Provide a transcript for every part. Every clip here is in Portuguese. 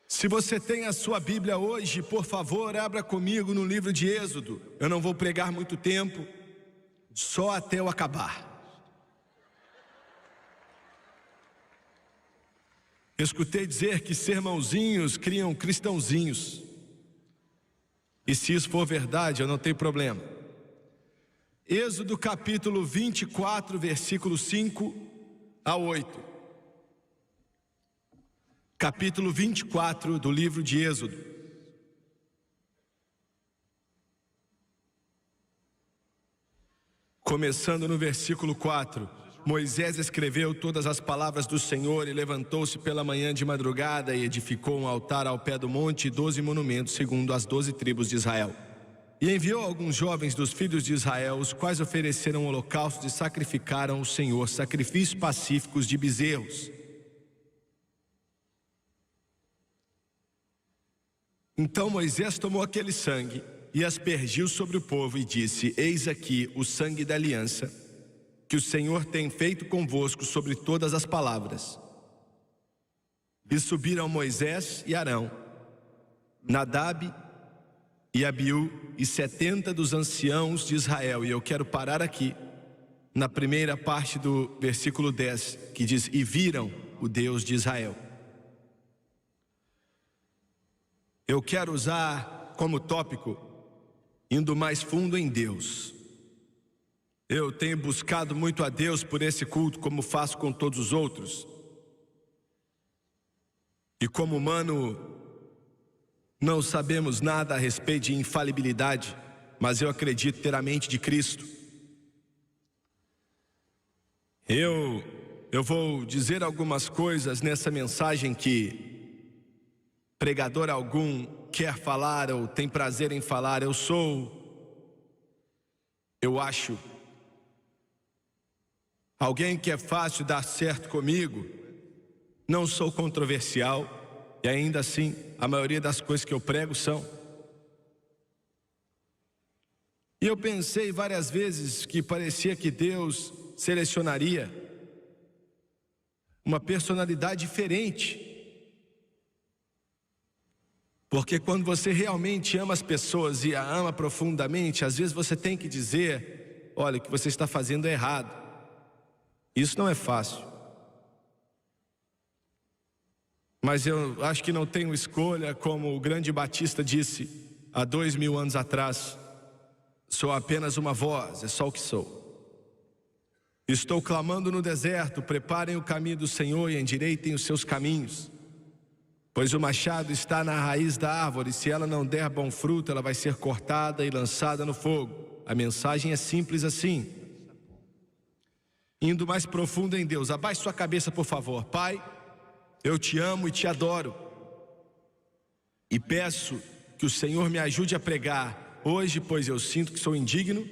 Se você tem a sua Bíblia hoje, por favor, abra comigo no livro de Êxodo. Eu não vou pregar muito tempo, só até eu acabar. Eu escutei dizer que sermãozinhos criam cristãozinhos. E se isso for verdade, eu não tenho problema. Êxodo capítulo 24, versículo 5 a 8. Capítulo 24 do livro de Êxodo. Começando no versículo 4. Moisés escreveu todas as palavras do Senhor e levantou-se pela manhã de madrugada e edificou um altar ao pé do monte e 12 monumentos segundo as 12 tribos de Israel. E enviou alguns jovens dos filhos de Israel, os quais ofereceram holocaustos e sacrificaram ao Senhor sacrifícios pacíficos de bezerros. Então Moisés tomou aquele sangue e aspergiu sobre o povo e disse: Eis aqui o sangue da aliança que o Senhor tem feito convosco sobre todas as palavras. E subiram Moisés e Arão, Nadab e Abiú e 70 dos anciãos de Israel. E eu quero parar aqui na primeira parte do versículo 10, que diz: E viram o Deus de Israel. Eu quero usar como tópico, indo mais fundo em Deus. Eu tenho buscado muito a Deus por esse culto, como faço com todos os outros. E como humano, não sabemos nada a respeito de infalibilidade, mas eu acredito ter a mente de Cristo. Eu vou dizer algumas coisas nessa mensagem que pregador algum quer falar ou tem prazer em falar. Eu acho, alguém que é fácil dar certo comigo. Não sou controversial e ainda assim a maioria das coisas que eu prego são. E eu pensei várias vezes que parecia que Deus selecionaria uma personalidade diferente. Porque quando você realmente ama as pessoas e a ama profundamente, às vezes você tem que dizer: olha, o que você está fazendo é errado. Isso não é fácil. Mas eu acho que não tenho escolha, como o grande Batista disse há 2000 anos atrás: sou apenas uma voz, é só o que sou. Estou clamando no deserto: preparem o caminho do Senhor e endireitem os seus caminhos. Pois o machado está na raiz da árvore, se ela não der bom fruto, ela vai ser cortada e lançada no fogo. A mensagem é simples assim. Indo mais profundo em Deus, abaixe sua cabeça, por favor. Pai, eu te amo e te adoro. E peço que o Senhor me ajude a pregar hoje, pois eu sinto que sou indigno.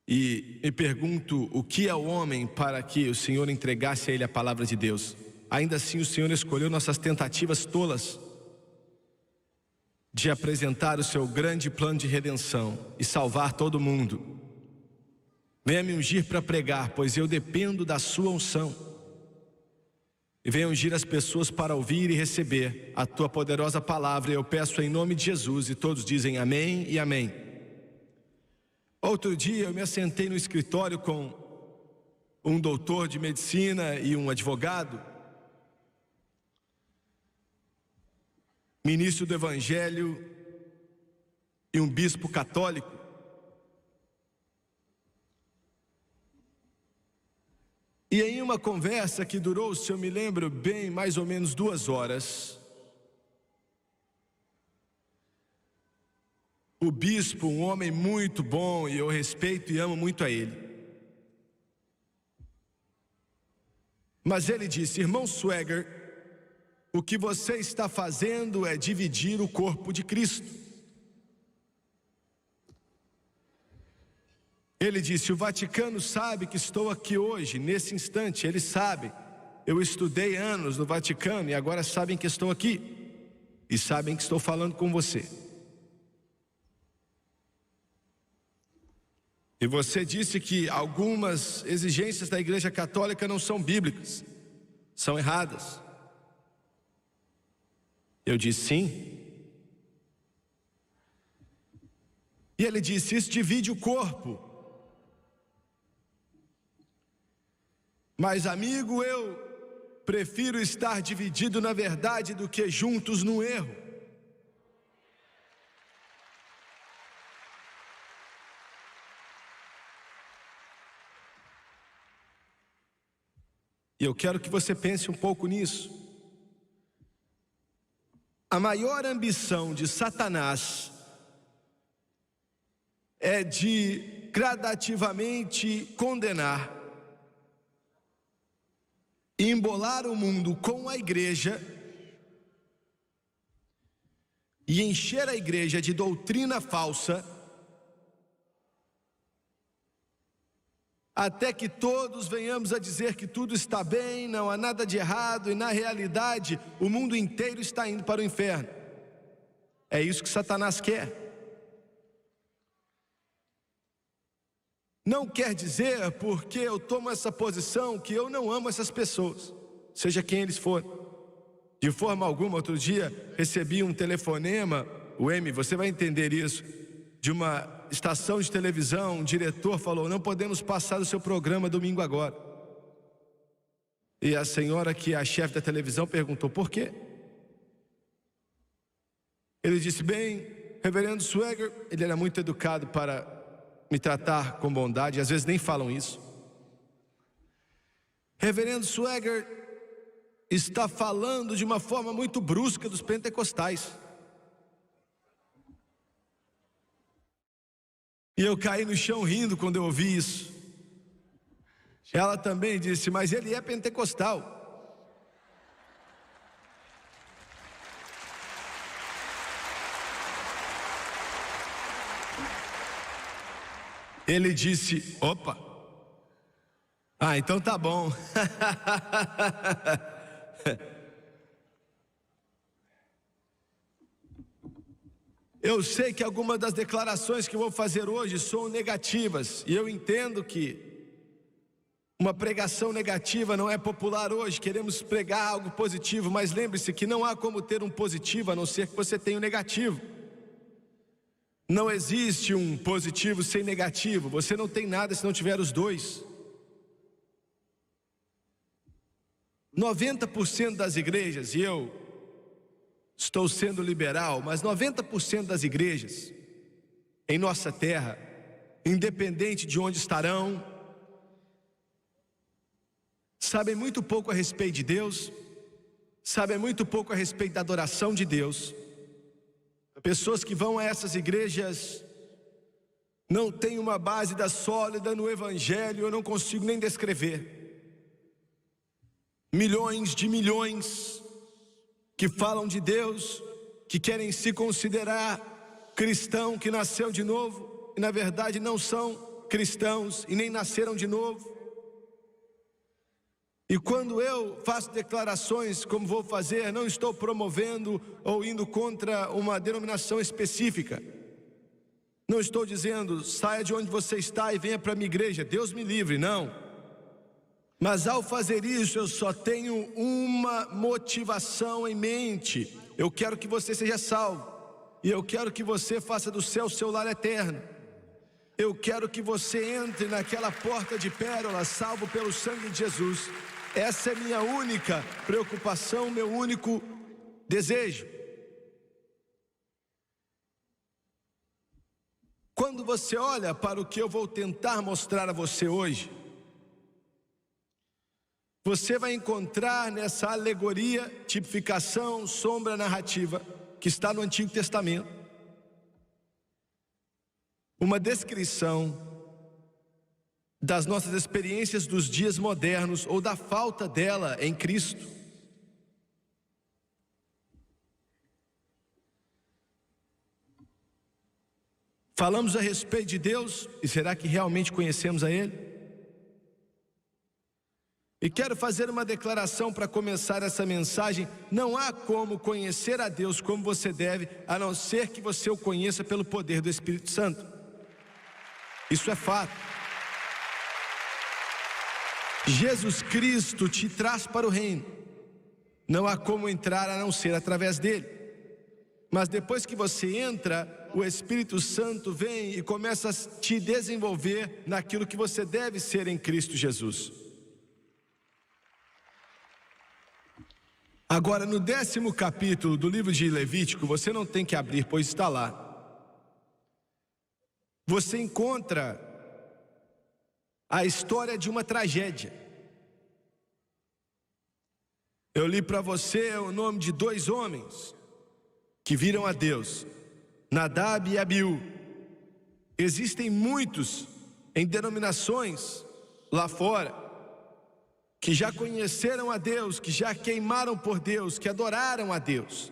E me pergunto: o que é o homem para que o Senhor entregasse a ele a palavra de Deus? Ainda assim o Senhor escolheu nossas tentativas tolas de apresentar o seu grande plano de redenção e salvar todo mundo. Venha me ungir para pregar, pois eu dependo da sua unção. E venha ungir as pessoas para ouvir e receber a tua poderosa palavra. Eu peço em nome de Jesus, e todos dizem amém e amém. Outro dia eu me assentei no escritório com um doutor de medicina e um advogado, ministro do Evangelho e um bispo católico. E em uma conversa que durou, se eu me lembro bem, mais ou menos 2 horas, o bispo, um homem muito bom, e eu respeito e amo muito a ele, mas ele disse: irmão Swagger, o que você está fazendo é dividir o corpo de Cristo. Ele disse: o Vaticano sabe que estou aqui hoje, nesse instante, eles sabem. Eu estudei anos no Vaticano e agora sabem que estou aqui. E sabem que estou falando com você. E você disse que algumas exigências da Igreja Católica não são bíblicas, são erradas. Eu disse: sim. E ele disse: isso divide o corpo. Mas, amigo, eu prefiro estar dividido na verdade do que juntos no erro. E eu quero que você pense um pouco nisso. A maior ambição de Satanás é de gradativamente condenar e embolar o mundo com a igreja e encher a igreja de doutrina falsa, até que todos venhamos a dizer que tudo está bem, não há nada de errado, e na realidade o mundo inteiro está indo para o inferno. É isso que Satanás quer. Não quer dizer, porque eu tomo essa posição, que eu não amo essas pessoas, seja quem eles forem. De forma alguma. Outro dia recebi um telefonema, o M, você vai entender isso, de uma estação de televisão. Um diretor falou: não podemos passar o seu programa domingo agora. E a senhora, que é a chefe da televisão, perguntou: por quê? Ele disse: bem, reverendo Swagger, ele era muito educado para me tratar com bondade, às vezes nem falam isso. Reverendo Swagger está falando de uma forma muito brusca dos pentecostais. E eu caí no chão rindo quando eu ouvi isso. Ela também disse: mas ele é pentecostal. Ele disse: opa, então tá bom. Eu sei que algumas das declarações que vou fazer hoje são negativas, e eu entendo que uma pregação negativa não é popular hoje. Queremos pregar algo positivo, mas lembre-se que não há como ter um positivo a não ser que você tenha um negativo. Não existe um positivo sem negativo. Você não tem nada se não tiver os dois. 90% das igrejas, e eu estou sendo liberal, mas 90% das igrejas em nossa terra, independente de onde estarão, sabem muito pouco a respeito de Deus, sabem muito pouco a respeito da adoração de Deus. Pessoas que vão a essas igrejas não têm uma base sólida no Evangelho. Eu não consigo nem descrever. Milhões de milhões que falam de Deus, que querem se considerar cristão, que nasceu de novo, e na verdade não são cristãos e nem nasceram de novo. E quando eu faço declarações como vou fazer, não estou promovendo ou indo contra uma denominação específica. Não estou dizendo: saia de onde você está e venha para a minha igreja, Deus me livre, não. Mas ao fazer isso, eu só tenho uma motivação em mente: eu quero que você seja salvo, e eu quero que você faça do céu o seu lar eterno. Eu quero que você entre naquela porta de pérola, salvo pelo sangue de Jesus. Essa é minha única preocupação, meu único desejo. Quando você olha para o que eu vou tentar mostrar a você hoje, você vai encontrar nessa alegoria, tipificação, sombra, narrativa, que está no Antigo Testamento, uma descrição das nossas experiências dos dias modernos, ou da falta dela em Cristo. Falamos a respeito de Deus, e será que realmente conhecemos a Ele? E quero fazer uma declaração para começar essa mensagem: não há como conhecer a Deus como você deve, a não ser que você o conheça pelo poder do Espírito Santo. Isso é fato. Jesus Cristo te traz para o reino. Não há como entrar a não ser através dele. Mas depois que você entra, o Espírito Santo vem e começa a te desenvolver naquilo que você deve ser em Cristo Jesus. Agora, no 10º capítulo do livro de Levítico, você não tem que abrir, pois está lá. Você encontra a história de uma tragédia. Eu li para você o nome de 2 homens que viram a Deus, Nadab e Abiú. Existem muitos em denominações lá fora que já conheceram a Deus, que já queimaram por Deus, que adoraram a Deus.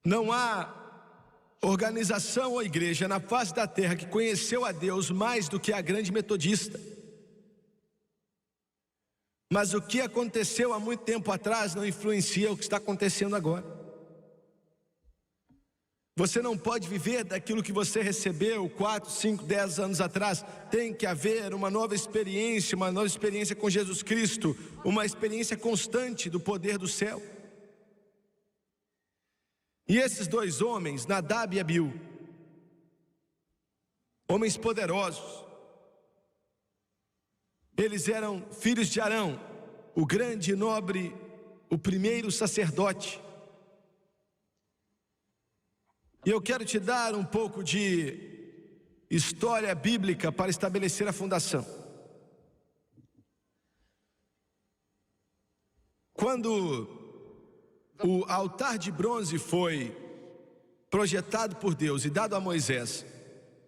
Não há organização ou igreja na face da terra que conheceu a Deus mais do que a grande metodista. Mas o que aconteceu há muito tempo atrás não influencia o que está acontecendo agora. Você não pode viver daquilo que você recebeu 4, 5, 10 anos atrás. Tem que haver uma nova experiência com Jesus Cristo, uma experiência constante do poder do céu. E esses 2 homens, Nadab e Abiú, homens poderosos, eles eram filhos de Arão, o grande e nobre, o primeiro sacerdote. E eu quero te dar um pouco de história bíblica para estabelecer a fundação. Quando o altar de bronze foi projetado por Deus e dado a Moisés,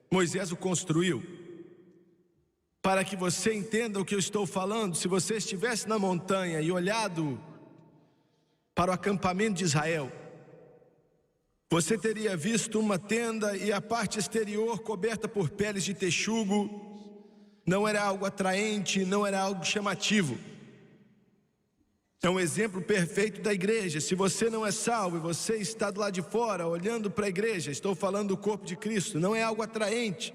Moisés o construiu. Para que você entenda o que eu estou falando, se você estivesse na montanha e olhado para o acampamento de Israel, você teria visto uma tenda e a parte exterior coberta por peles de texugo. Não era algo atraente, não era algo chamativo. É um exemplo perfeito da igreja. Se você não é salvo e você está do lado de fora olhando para a igreja, estou falando do corpo de Cristo, não é algo atraente.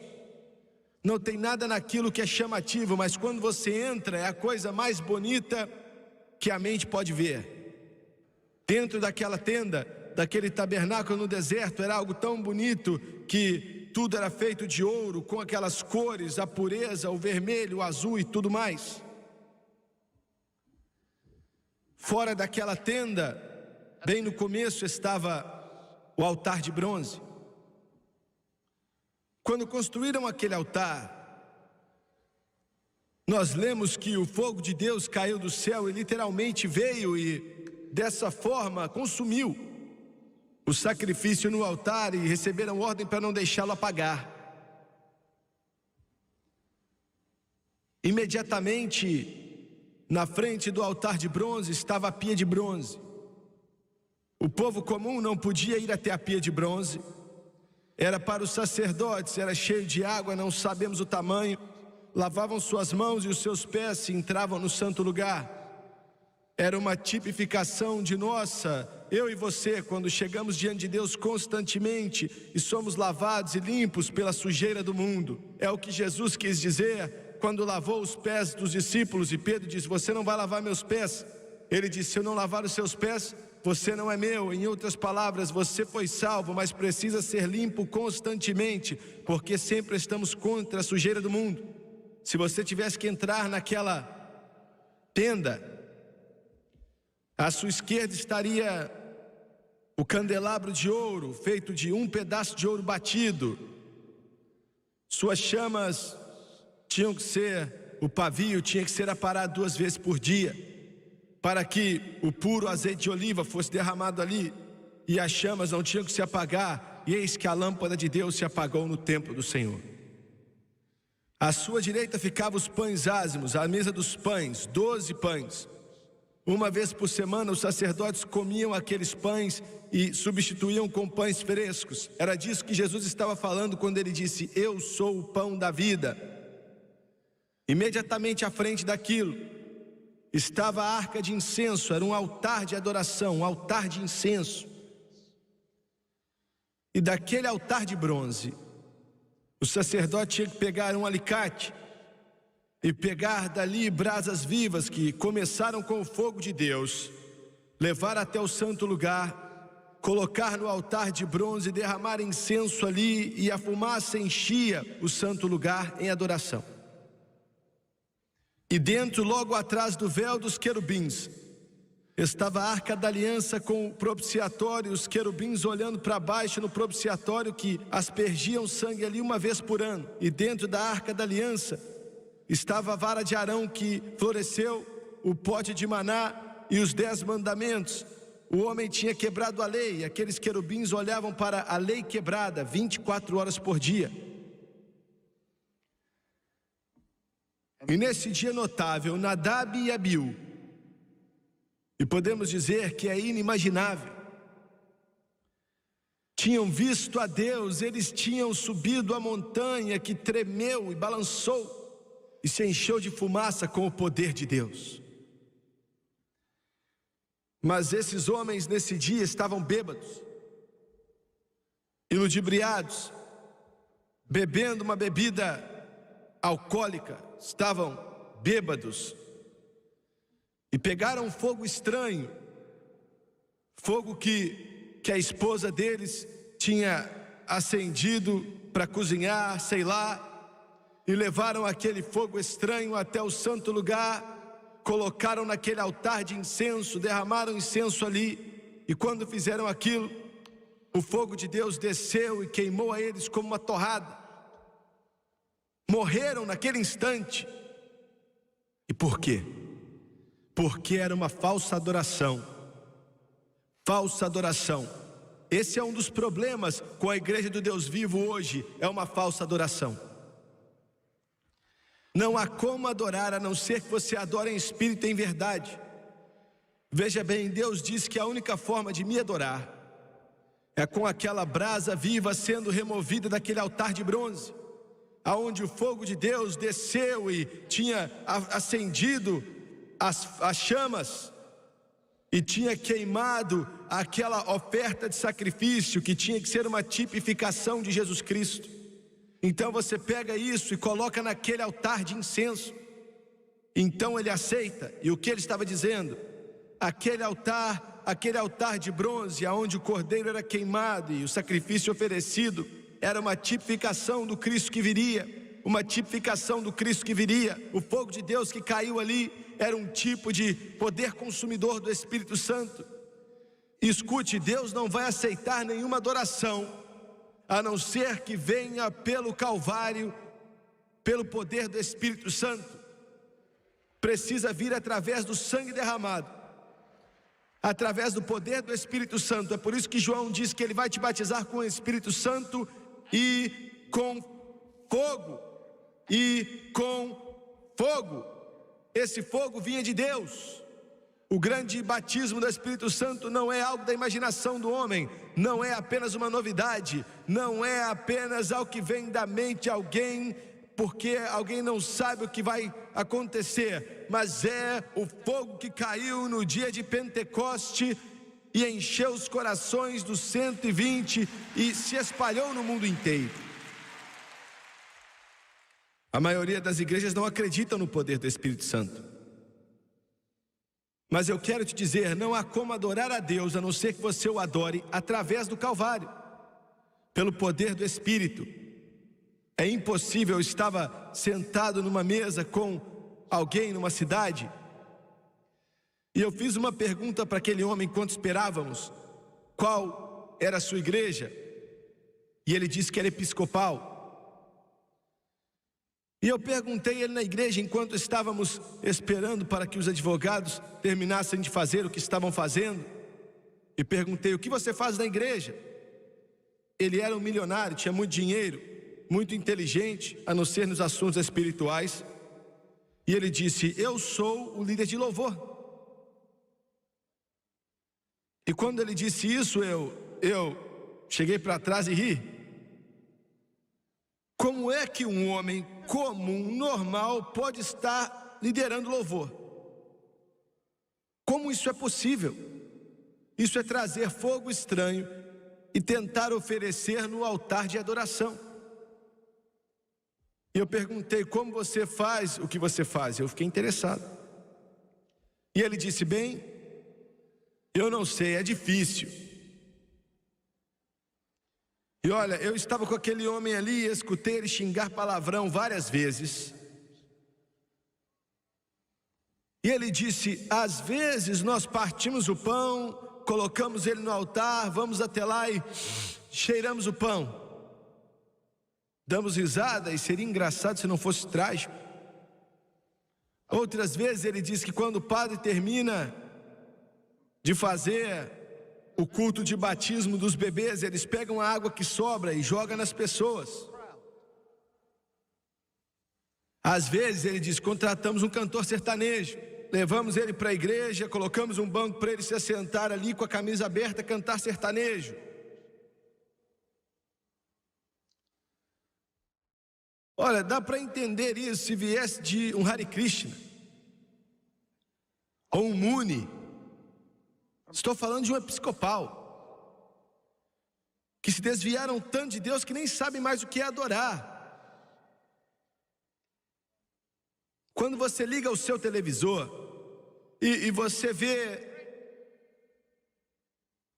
Não tem nada naquilo que é chamativo, mas quando você entra é a coisa mais bonita que a mente pode ver. Dentro daquela tenda, daquele tabernáculo no deserto, era algo tão bonito que tudo era feito de ouro, com aquelas cores, a pureza, o vermelho, o azul e tudo mais. Fora daquela tenda, bem no começo, estava o altar de bronze. Quando construíram aquele altar, nós lemos que o fogo de Deus caiu do céu e literalmente veio e dessa forma consumiu o sacrifício no altar, e receberam ordem para não deixá-lo apagar. Imediatamente, na frente do altar de bronze, estava a pia de bronze. O povo comum não podia ir até a pia de bronze. Era para os sacerdotes, era cheio de água, não sabemos o tamanho. Lavavam suas mãos e os seus pés e entravam no santo lugar. Era uma tipificação de eu e você, quando chegamos diante de Deus constantemente e somos lavados e limpos pela sujeira do mundo. É o que Jesus quis dizer quando lavou os pés dos discípulos, e Pedro disse: você não vai lavar meus pés. Ele disse: se eu não lavar os seus pés, você não é meu. Em outras palavras, você foi salvo, mas precisa ser limpo constantemente, porque sempre estamos contra a sujeira do mundo. Se você tivesse que entrar naquela tenda, à sua esquerda estaria o candelabro de ouro, feito de um pedaço de ouro batido. Suas chamas tinham que ser, o pavio tinha que ser aparado 2 vezes por dia, para que o puro azeite de oliva fosse derramado ali, e as chamas não tinham que se apagar. E eis que a lâmpada de Deus se apagou no templo do Senhor. À sua direita ficavam os pães ázimos, a mesa dos pães, 12 pães. Uma vez por semana os sacerdotes comiam aqueles pães e substituíam com pães frescos. Era disso que Jesus estava falando quando ele disse: eu sou o pão da vida. Imediatamente à frente daquilo estava a arca de incenso, era um altar de adoração, um altar de incenso. E daquele altar de bronze, o sacerdote tinha que pegar um alicate e pegar dali brasas vivas que começaram com o fogo de Deus, levar até o santo lugar, colocar no altar de bronze, derramar incenso ali, e a fumaça enchia o santo lugar em adoração. E dentro, logo atrás do véu dos querubins, estava a Arca da Aliança com o propiciatório, os querubins olhando para baixo no propiciatório, que aspergiam sangue ali uma vez por ano. E dentro da Arca da Aliança estava a vara de Arão que floresceu, o pote de maná e os 10 mandamentos. O homem tinha quebrado a lei, e aqueles querubins olhavam para a lei quebrada 24 horas por dia. E nesse dia notável, Nadab e Abiú, e podemos dizer que é inimaginável, tinham visto a Deus, eles tinham subido a montanha que tremeu e balançou e se encheu de fumaça com o poder de Deus. Mas esses homens nesse dia estavam bêbados, iludibriados, bebendo uma bebida alcoólica, estavam bêbados. E pegaram um fogo estranho, fogo que a esposa deles tinha acendido para cozinhar, sei lá, e levaram aquele fogo estranho até o santo lugar, colocaram naquele altar de incenso, derramaram incenso ali, e quando fizeram aquilo, o fogo de Deus desceu e queimou a eles como uma torrada. Morreram naquele instante. E por quê? Porque era uma falsa adoração. Falsa adoração. Esse é um dos problemas com a igreja do Deus vivo hoje, é uma falsa adoração. Não há como adorar a não ser que você adore em espírito e em verdade. Veja bem, Deus diz que a única forma de me adorar é com aquela brasa viva sendo removida daquele altar de bronze, aonde o fogo de Deus desceu e tinha acendido as chamas e tinha queimado aquela oferta de sacrifício que tinha que ser uma tipificação de Jesus Cristo. Então você pega isso e coloca naquele altar de incenso. Então ele aceita. E o que ele estava dizendo? Aquele altar de bronze, aonde o cordeiro era queimado e o sacrifício oferecido, era uma tipificação do Cristo que viria. Uma tipificação do Cristo que viria. O fogo de Deus que caiu ali era um tipo de poder consumidor do Espírito Santo. E escute, Deus não vai aceitar nenhuma adoração a não ser que venha pelo Calvário, pelo poder do Espírito Santo. Precisa vir através do sangue derramado, através do poder do Espírito Santo. É por isso que João diz que ele vai te batizar com o Espírito Santo e com fogo. E com fogo. Esse fogo vinha de Deus. O grande batismo do Espírito Santo não é algo da imaginação do homem, não é apenas uma novidade, não é apenas algo que vem da mente de alguém, porque alguém não sabe o que vai acontecer, mas é o fogo que caiu no dia de Pentecoste e encheu os corações dos 120 e se espalhou no mundo inteiro. A maioria das igrejas não acreditam no poder do Espírito Santo. Mas eu quero te dizer, não há como adorar a Deus a não ser que você o adore através do Calvário, pelo poder do Espírito. É impossível. Eu estava sentado numa mesa com alguém numa cidade e eu fiz uma pergunta para aquele homem enquanto esperávamos, qual era a sua igreja, e ele disse que era episcopal. E eu perguntei a ele na igreja, enquanto estávamos esperando para que os advogados terminassem de fazer o que estavam fazendo, e perguntei: o que você faz na igreja? Ele era um milionário, tinha muito dinheiro, muito inteligente, a não ser nos assuntos espirituais. E ele disse: eu sou o líder de louvor. E quando ele disse isso, eu cheguei para trás e ri. Como é que um homem comum, normal, pode estar liderando louvor? Como isso é possível? Isso é trazer fogo estranho e tentar oferecer no altar de adoração. E eu perguntei: como você faz o que você faz? Eu fiquei interessado. E ele disse: bem, eu não sei, é difícil. E olha, eu estava com aquele homem ali, escutei ele xingar palavrão várias vezes. E ele disse: às vezes nós partimos o pão, colocamos ele no altar, vamos até lá e cheiramos o pão. Damos risada e seria engraçado se não fosse trágico. Outras vezes ele diz que quando o padre termina de fazer o culto de batismo dos bebês, eles pegam a água que sobra e jogam nas pessoas. Às vezes ele diz: contratamos um cantor sertanejo, levamos ele para a igreja, colocamos um banco para ele se assentar ali com a camisa aberta, cantar sertanejo. Olha, dá para entender isso se viesse de um Hare Krishna ou um Muni. Estou falando de um episcopal que se desviaram tanto de Deus que nem sabem mais o que é adorar. Quando você liga o seu televisor e você vê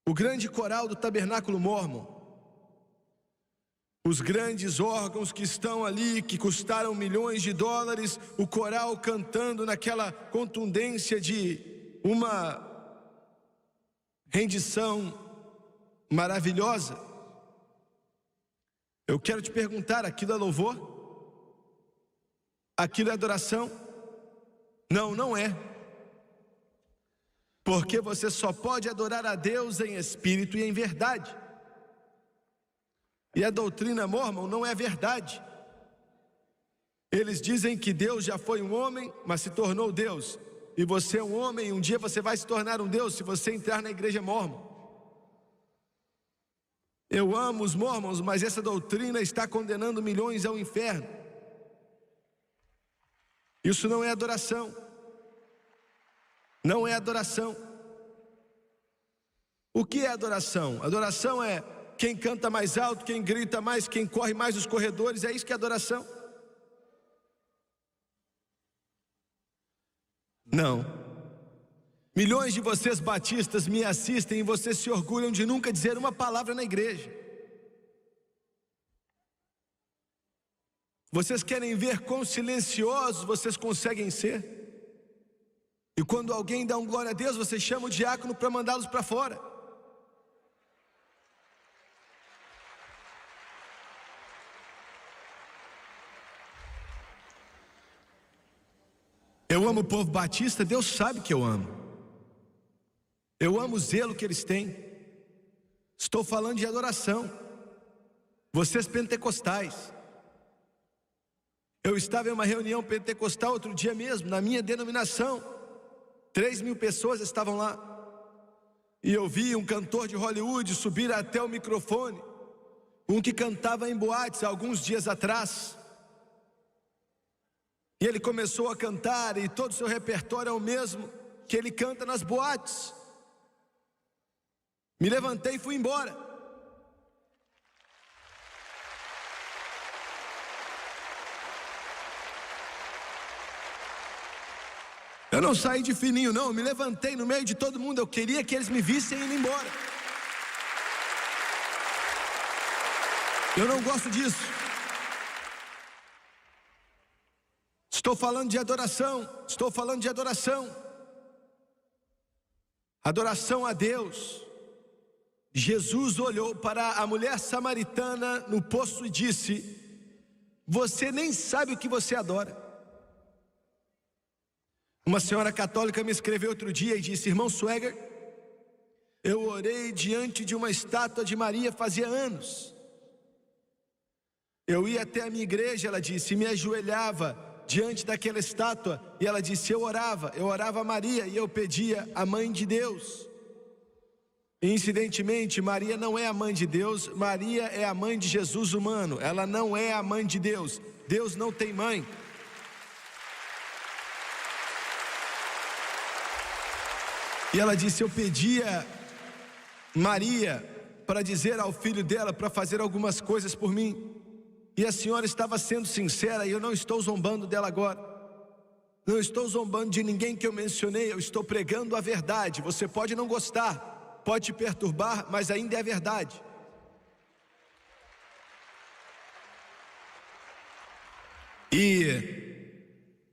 o grande coral do Tabernáculo Mórmon, os grandes órgãos que estão ali, que custaram milhões de dólares, o coral cantando naquela contundência de uma rendição maravilhosa. Eu quero te perguntar: aquilo é louvor? Aquilo é adoração? Não, não é. Porque você só pode adorar a Deus em espírito e em verdade. E a doutrina mórmon não é verdade. Eles dizem que Deus já foi um homem, mas se tornou Deus. E você é um homem, e um dia você vai se tornar um Deus se você entrar na igreja mórmon. Eu amo os mórmons, mas essa doutrina está condenando milhões ao inferno. Isso não é adoração. Não é adoração. O que é adoração? Adoração é quem canta mais alto, quem grita mais, quem corre mais nos corredores. É isso que é adoração? Não. Milhões de vocês batistas me assistem e vocês se orgulham de nunca dizer uma palavra na igreja. Vocês querem ver quão silenciosos vocês conseguem ser. E quando alguém dá um glória a Deus, vocês chamam o diácono para mandá-los para fora. Eu amo o povo batista, Deus sabe que eu amo. Eu amo o zelo que eles têm. Estou falando de adoração. Vocês pentecostais. Eu estava em uma reunião pentecostal outro dia mesmo, na minha denominação. 3.000 pessoas estavam lá. E eu vi um cantor de Hollywood subir até o microfone. Um que cantava em boates há alguns dias atrás. E ele começou a cantar e todo o seu repertório é o mesmo que ele canta nas boates. Me levantei e fui embora. Eu não saí de fininho não, eu me levantei no meio de todo mundo. Eu queria que eles me vissem indo embora. Eu não gosto disso. Estou falando de adoração, estou falando de adoração. Adoração a Deus. Jesus olhou para a mulher samaritana no poço e disse: você nem sabe o que você adora. Uma senhora católica me escreveu outro dia e disse: irmão Swagger, eu orei diante de uma estátua de Maria fazia anos. Eu ia até a minha igreja, ela disse, e me ajoelhava diante daquela estátua, e ela disse, eu orava a Maria e eu pedia a mãe de Deus. E, incidentemente, Maria não é a mãe de Deus, Maria é a mãe de Jesus humano, ela não é a mãe de Deus. Deus não tem mãe. E ela disse, eu pedia Maria para dizer ao filho dela para fazer algumas coisas por mim. E a senhora estava sendo sincera, e eu não estou zombando dela agora. Não estou zombando de ninguém que eu mencionei, eu estou pregando a verdade. Você pode não gostar, pode te perturbar, mas ainda é a verdade.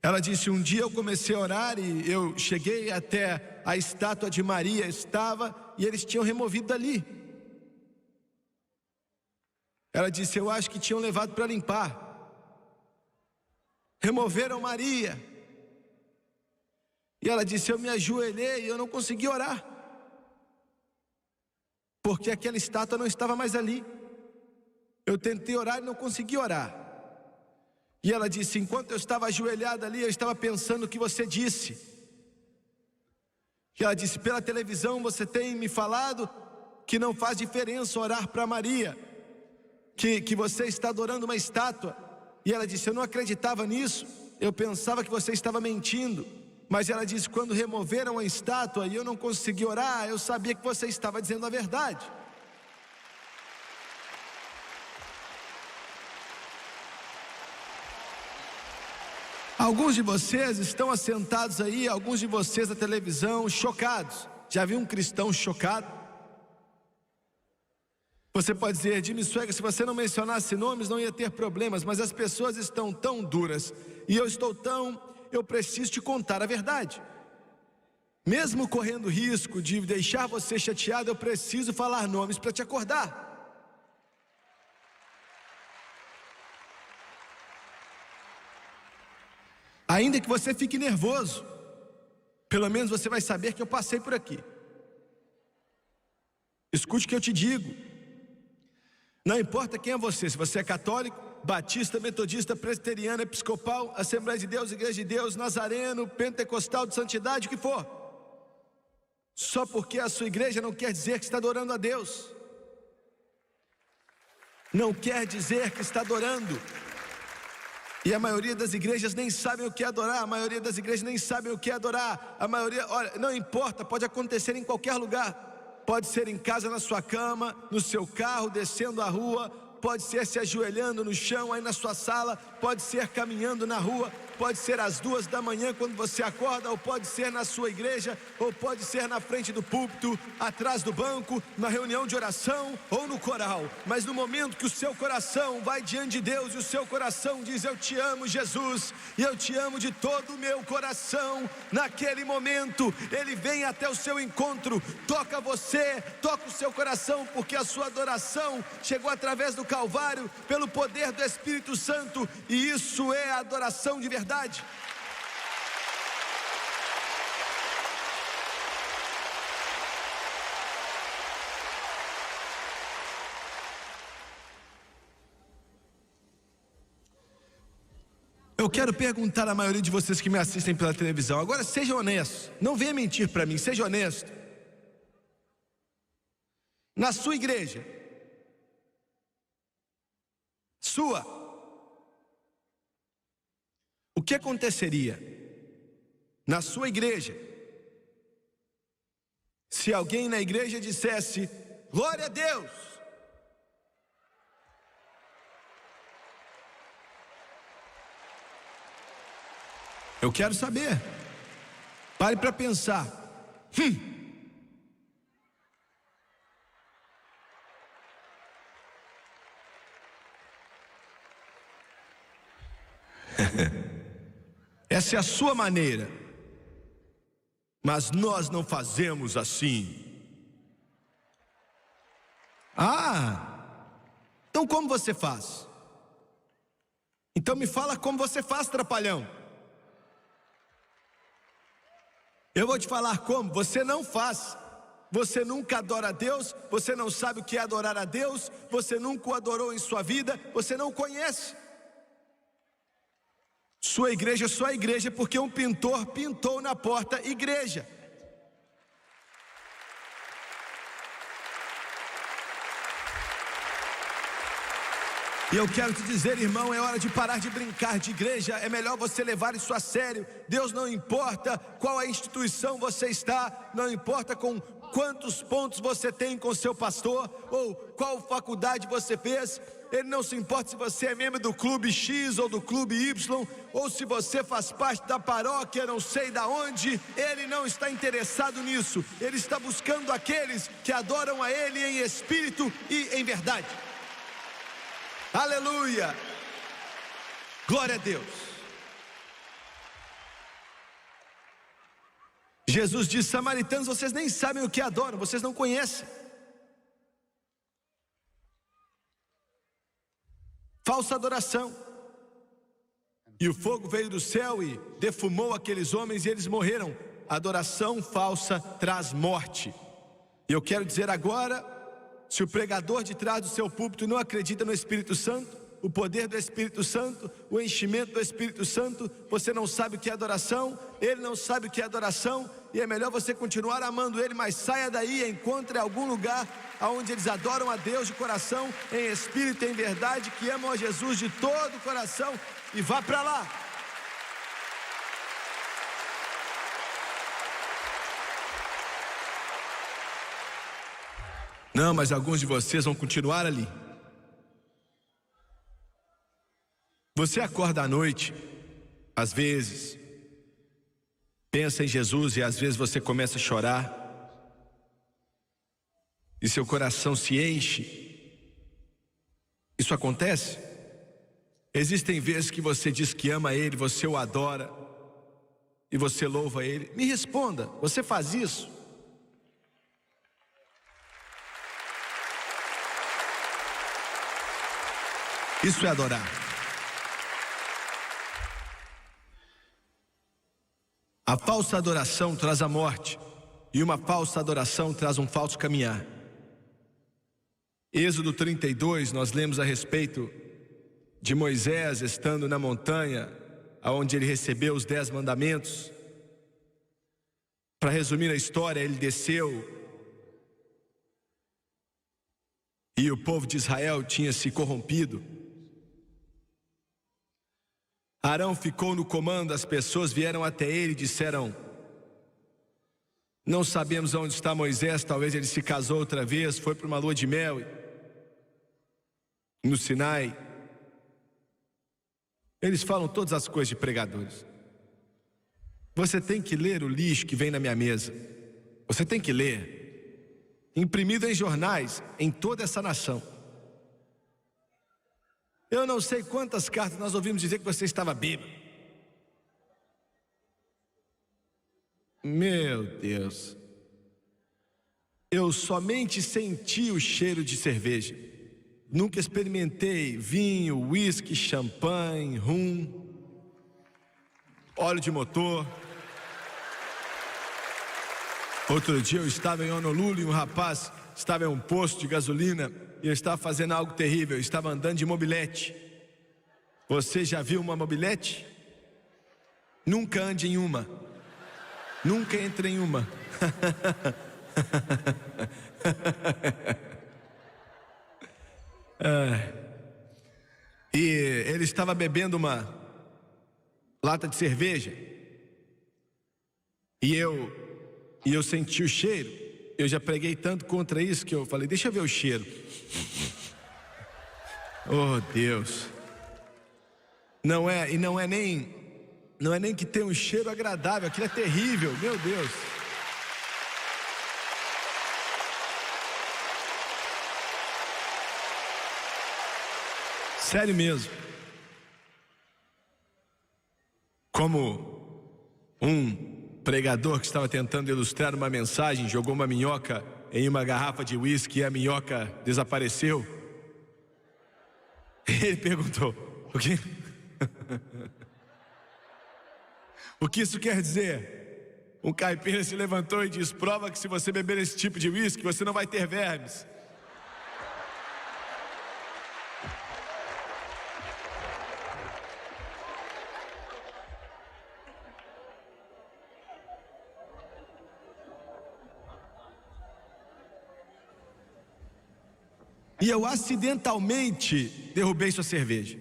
Ela disse: um dia eu comecei a orar e eu cheguei até a estátua de Maria, estava, e eles tinham removido dali. Ela disse: eu acho que tinham levado para limpar. Removeram Maria. E ela disse: eu me ajoelhei e eu não consegui orar, porque aquela estátua não estava mais ali. Eu tentei orar e não consegui orar. E ela disse: enquanto eu estava ajoelhada ali, eu estava pensando o que você disse. E ela disse: pela televisão você tem me falado que não faz diferença orar para Maria, que você está adorando uma estátua. E ela disse: eu não acreditava nisso, eu pensava que você estava mentindo. Mas ela disse: quando removeram a estátua e eu não consegui orar, eu sabia que você estava dizendo a verdade. Alguns de vocês estão assentados aí, alguns de vocês na televisão, chocados. Já viu um cristão chocado? Você pode dizer: Jimmy Swaggart, se você não mencionasse nomes não ia ter problemas, mas as pessoas estão tão duras, e eu preciso te contar a verdade. Mesmo correndo risco de deixar você chateado, eu preciso falar nomes para te acordar. Ainda que você fique nervoso, pelo menos você vai saber que eu passei por aqui. Escute o que eu te digo. Não importa quem é você, se você é católico, batista, metodista, presbiteriano, episcopal, Assembleia de Deus, Igreja de Deus, nazareno, pentecostal, de santidade, o que for. Só porque a sua igreja não quer dizer que está adorando a Deus. Não quer dizer que está adorando. E a maioria das igrejas nem sabem o que é adorar. A maioria das igrejas nem sabem o que é adorar. A maioria, olha, não importa, pode acontecer em qualquer lugar. Pode ser em casa, na sua cama, no seu carro, descendo a rua. Pode ser se ajoelhando no chão, aí na sua sala. Pode ser caminhando na rua. Pode ser às 2 da manhã quando você acorda. Ou pode ser na sua igreja. Ou pode ser na frente do púlpito, atrás do banco, na reunião de oração ou no coral. Mas no momento que o seu coração vai diante de Deus e o seu coração diz: eu te amo, Jesus, e eu te amo de todo o meu coração, naquele momento Ele vem até o seu encontro, toca você, toca o seu coração, porque a sua adoração chegou através do Calvário, pelo poder do Espírito Santo, e isso é a adoração de verdade. Eu quero perguntar à maioria de vocês que me assistem pela televisão, agora seja honesto, não venha mentir para mim, seja honesto. Na sua igreja, o que aconteceria na sua igreja se alguém na igreja dissesse: glória a Deus? Eu quero saber. Pare para pensar. Essa é a sua maneira, mas nós não fazemos assim. Então como você faz? Então me fala como você faz, trapalhão. Eu vou te falar como. Você não faz. Você nunca adora a Deus, você não sabe o que é adorar a Deus, você nunca o adorou em sua vida, você não o conhece. Sua igreja é só igreja porque um pintor pintou na porta igreja. E eu quero te dizer, irmão, é hora de parar de brincar de igreja. É melhor você levar isso a sério. Deus não importa qual a instituição você está, não importa com quantos pontos você tem com seu pastor, ou qual faculdade você fez. Ele não se importa se você é membro do clube X ou do clube Y, ou se você faz parte da paróquia não sei da onde. Ele não está interessado nisso. Ele está buscando aqueles que adoram a Ele em espírito e em verdade. Aleluia! Glória a Deus! Jesus diz: samaritanos, vocês nem sabem o que adoram, vocês não conhecem. Falsa adoração. E o fogo veio do céu e defumou aqueles homens e eles morreram. Adoração falsa traz morte. E eu quero dizer agora, se o pregador de trás do seu púlpito não acredita no Espírito Santo, o poder do Espírito Santo, o enchimento do Espírito Santo, você não sabe o que é adoração, ele não sabe o que é adoração, e é melhor você continuar amando ele, mas saia daí e encontre algum lugar onde eles adoram a Deus de coração, em espírito e em verdade, que amam a Jesus de todo o coração, e vá para lá. Não, mas alguns de vocês vão continuar ali. Você acorda à noite, às vezes, pensa em Jesus e às vezes você começa a chorar, e seu coração se enche. Isso acontece? Existem vezes que você diz que ama Ele, você o adora, e você louva Ele. Me responda, você faz isso? Isso é adorar. A falsa adoração traz a morte, e uma falsa adoração traz um falso caminhar. Êxodo 32, nós lemos a respeito de Moisés estando na montanha, onde ele recebeu os 10 mandamentos. Para resumir a história, ele desceu, e o povo de Israel tinha se corrompido. Arão ficou no comando, as pessoas vieram até ele e disseram: não sabemos onde está Moisés, talvez ele se casou outra vez, foi para uma lua de mel no Sinai. Eles falam todas as coisas de pregadores. Você tem que ler o lixo que vem na minha mesa. Você tem que ler, imprimido em jornais, em toda essa nação. Eu não sei quantas cartas nós ouvimos dizer que você estava bêbado. Meu Deus. Eu somente senti o cheiro de cerveja. Nunca experimentei vinho, uísque, champanhe, rum, óleo de motor. Outro dia eu estava em Honolulu e um rapaz estava em um posto de gasolina e eu estava fazendo algo terrível, eu estava andando de mobilete. Você já viu uma mobilete? Nunca ande em uma. Nunca entre em uma. E ele estava bebendo uma lata de cerveja. E eu senti o cheiro. Eu já preguei tanto contra isso que eu falei: deixa eu ver o cheiro. Oh Deus. Não é nem que tem um cheiro agradável, aquilo é terrível, meu Deus. Sério mesmo. Como um pregador que estava tentando ilustrar uma mensagem jogou uma minhoca em uma garrafa de uísque e a minhoca desapareceu. Ele perguntou: o quê? O que isso quer dizer? Um caipira se levantou e disse: prova que se você beber esse tipo de uísque, você não vai ter vermes. E eu acidentalmente derrubei sua cerveja.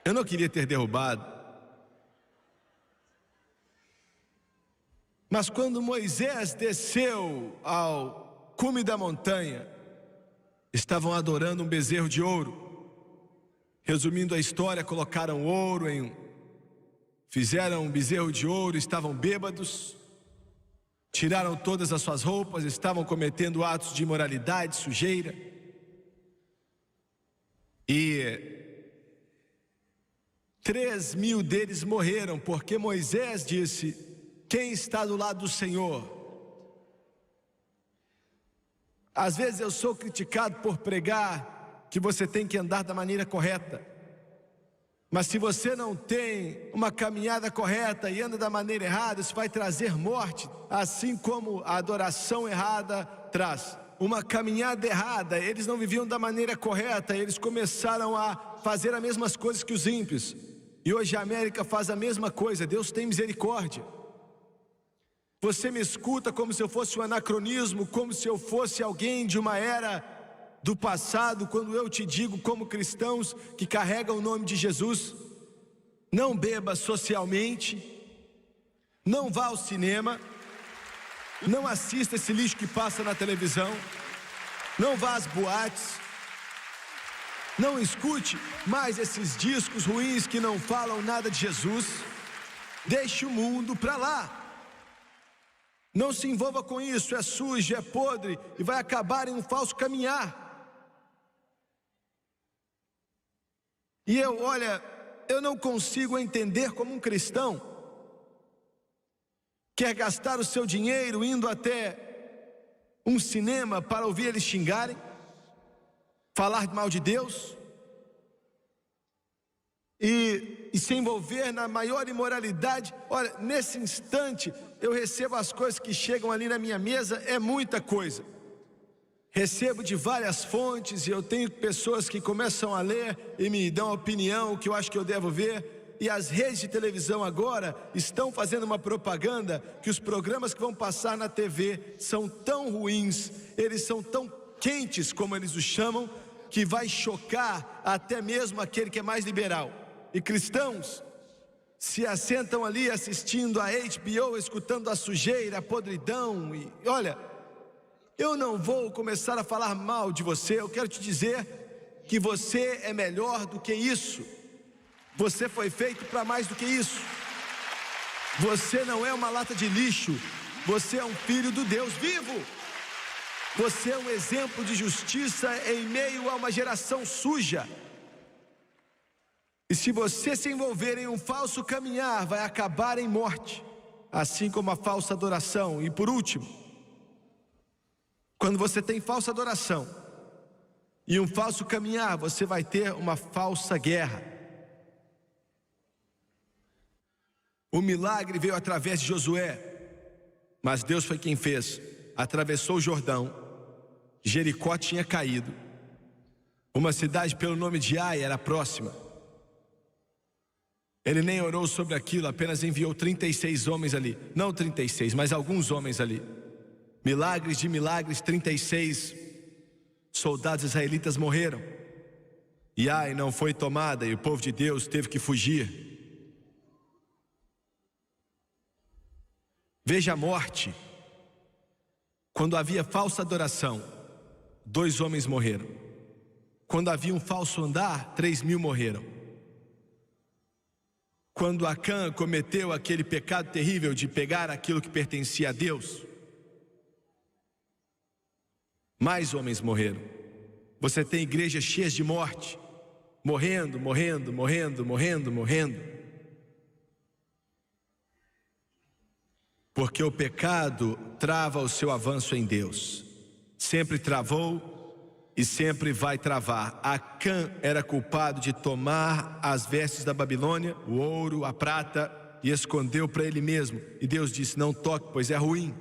Eu não queria ter derrubado. Mas quando Moisés desceu ao cume da montanha, estavam adorando um bezerro de ouro. Resumindo a história, colocaram ouro fizeram um bezerro de ouro, estavam bêbados. Tiraram todas as suas roupas, estavam cometendo atos de imoralidade, sujeira. 3.000 deles morreram, porque Moisés disse: quem está do lado do Senhor? Às vezes eu sou criticado por pregar que você tem que andar da maneira correta. Mas se você não tem uma caminhada correta e anda da maneira errada, isso vai trazer morte, assim como a adoração errada traz. Uma caminhada errada, eles não viviam da maneira correta, eles começaram a fazer as mesmas coisas que os ímpios. E hoje a América faz a mesma coisa. Deus tem misericórdia. Você me escuta como se eu fosse um anacronismo, como se eu fosse alguém de uma era do passado, quando eu te digo, como cristãos que carregam o nome de Jesus: não beba socialmente, não vá ao cinema, não assista esse lixo que passa na televisão, não vá às boates, não escute mais esses discos ruins que não falam nada de Jesus. Deixe o mundo para lá. Não se envolva com isso, é sujo, é podre e vai acabar em um falso caminhar. E eu não consigo entender como um cristão quer gastar o seu dinheiro indo até um cinema para ouvir eles xingarem, falar mal de Deus e se envolver na maior imoralidade. Olha, nesse instante eu recebo as coisas que chegam ali na minha mesa, é muita coisa. Recebo de várias fontes e eu tenho pessoas que começam a ler e me dão a opinião, o que eu acho que eu devo ver. E as redes de televisão agora estão fazendo uma propaganda que os programas que vão passar na TV são tão ruins, eles são tão quentes, como eles os chamam, que vai chocar até mesmo aquele que é mais liberal. E cristãos se assentam ali assistindo a HBO, escutando a sujeira, a podridão. E olha, eu não vou começar a falar mal de você, eu quero te dizer que você é melhor do que isso. Você foi feito para mais do que isso. Você não é uma lata de lixo, você é um filho do Deus vivo. Você é um exemplo de justiça em meio a uma geração suja. E se você se envolver em um falso caminhar, vai acabar em morte, assim como a falsa adoração. E por último, quando você tem falsa adoração e um falso caminhar, você vai ter uma falsa guerra. O milagre veio através de Josué, mas Deus foi quem fez. Atravessou o Jordão, Jericó tinha caído, uma cidade pelo nome de Ai era próxima. Ele nem orou sobre aquilo, apenas enviou 36 homens ali. Não 36, mas alguns homens ali. Milagres de milagres, 36 soldados israelitas morreram. E Ai não foi tomada e o povo de Deus teve que fugir. Veja a morte. Quando havia falsa adoração, 2 homens morreram. Quando havia um falso andar, 3.000 morreram. Quando Acã cometeu aquele pecado terrível de pegar aquilo que pertencia a Deus, mais homens morreram. Você tem igrejas cheias de morte, morrendo. Porque o pecado trava o seu avanço em Deus. Sempre travou e sempre vai travar. Acã era culpado de tomar as vestes da Babilônia, o ouro, a prata, e escondeu para ele mesmo. E Deus disse: não toque, pois é ruim.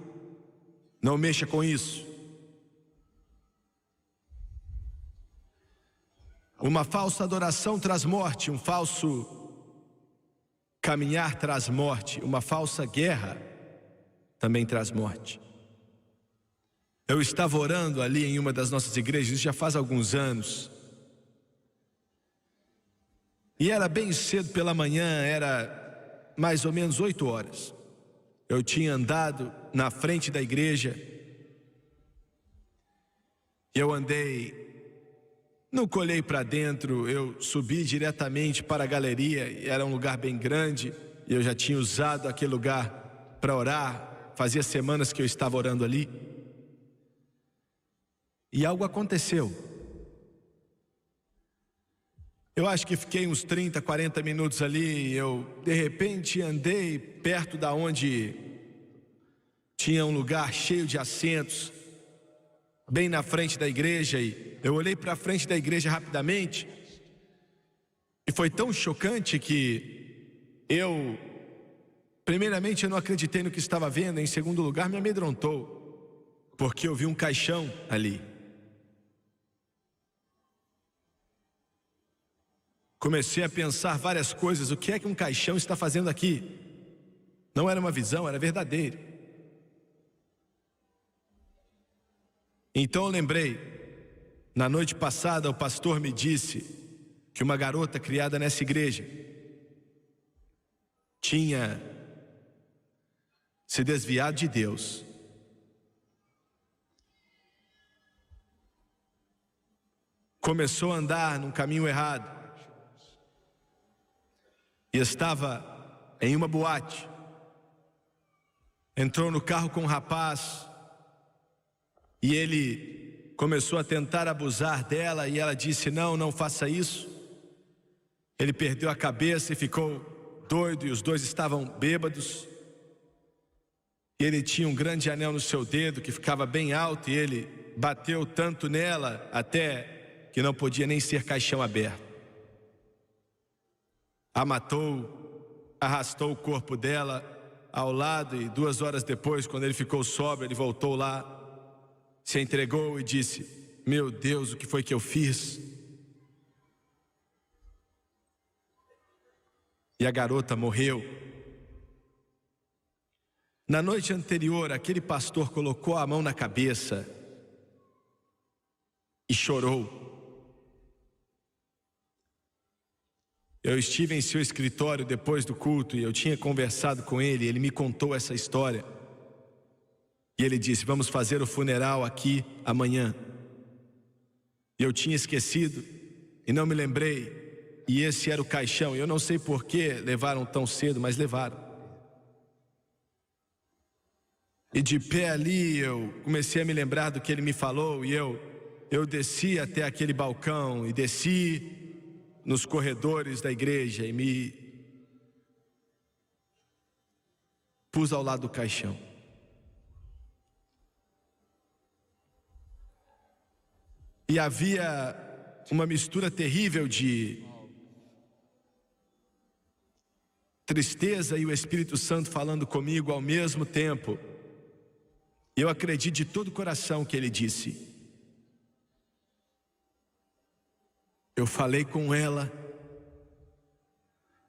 Não mexa com isso. Uma falsa adoração traz morte, um falso caminhar traz morte, uma falsa guerra também traz morte. Eu estava orando ali em uma das nossas igrejas, isso já faz alguns anos. E era bem cedo pela manhã, era mais ou menos 8 horas. Eu tinha andado na frente da igreja. Eu andei, não colhei para dentro, eu subi diretamente para a galeria. E era um lugar bem grande, e eu já tinha usado aquele lugar para orar. Fazia semanas que eu estava orando ali. E algo aconteceu. Eu acho que fiquei uns 30, 40 minutos ali. Eu, de repente, andei perto da onde tinha um lugar cheio de assentos, bem na frente da igreja, e eu olhei para a frente da igreja rapidamente, e foi tão chocante que primeiramente, eu não acreditei no que estava vendo. Em segundo lugar, me amedrontou, porque eu vi um caixão ali. Comecei a pensar várias coisas. O que é que um caixão está fazendo aqui? Não era uma visão, era verdadeiro. Então eu lembrei, na noite passada o pastor me disse que uma garota criada nessa igreja tinha se desviado de Deus. Começou a andar num caminho errado. E estava em uma boate. Entrou no carro com um rapaz. E ele começou a tentar abusar dela. E ela disse: não, não faça isso. Ele perdeu a cabeça e ficou doido. E os dois estavam bêbados. E ele tinha um grande anel no seu dedo que ficava bem alto. E ele bateu tanto nela até que não podia nem ser caixão aberto. A matou, arrastou o corpo dela ao lado, e 2 horas depois, quando ele ficou sóbrio, ele voltou lá, se entregou e disse: meu Deus, o que foi que eu fiz? E a garota morreu. Na noite anterior, aquele pastor colocou a mão na cabeça e chorou. Eu estive em seu escritório depois do culto e eu tinha conversado com ele. Ele me contou essa história. E ele disse: vamos fazer o funeral aqui amanhã. E eu tinha esquecido e não me lembrei. E esse era o caixão. Eu não sei por que levaram tão cedo, mas levaram. E de pé ali eu comecei a me lembrar do que ele me falou. E eu desci até aquele balcão e desci nos corredores da igreja e me pus ao lado do caixão. E havia uma mistura terrível de tristeza e o Espírito Santo falando comigo ao mesmo tempo. Eu acredito de todo o coração que ele disse. Eu falei com ela,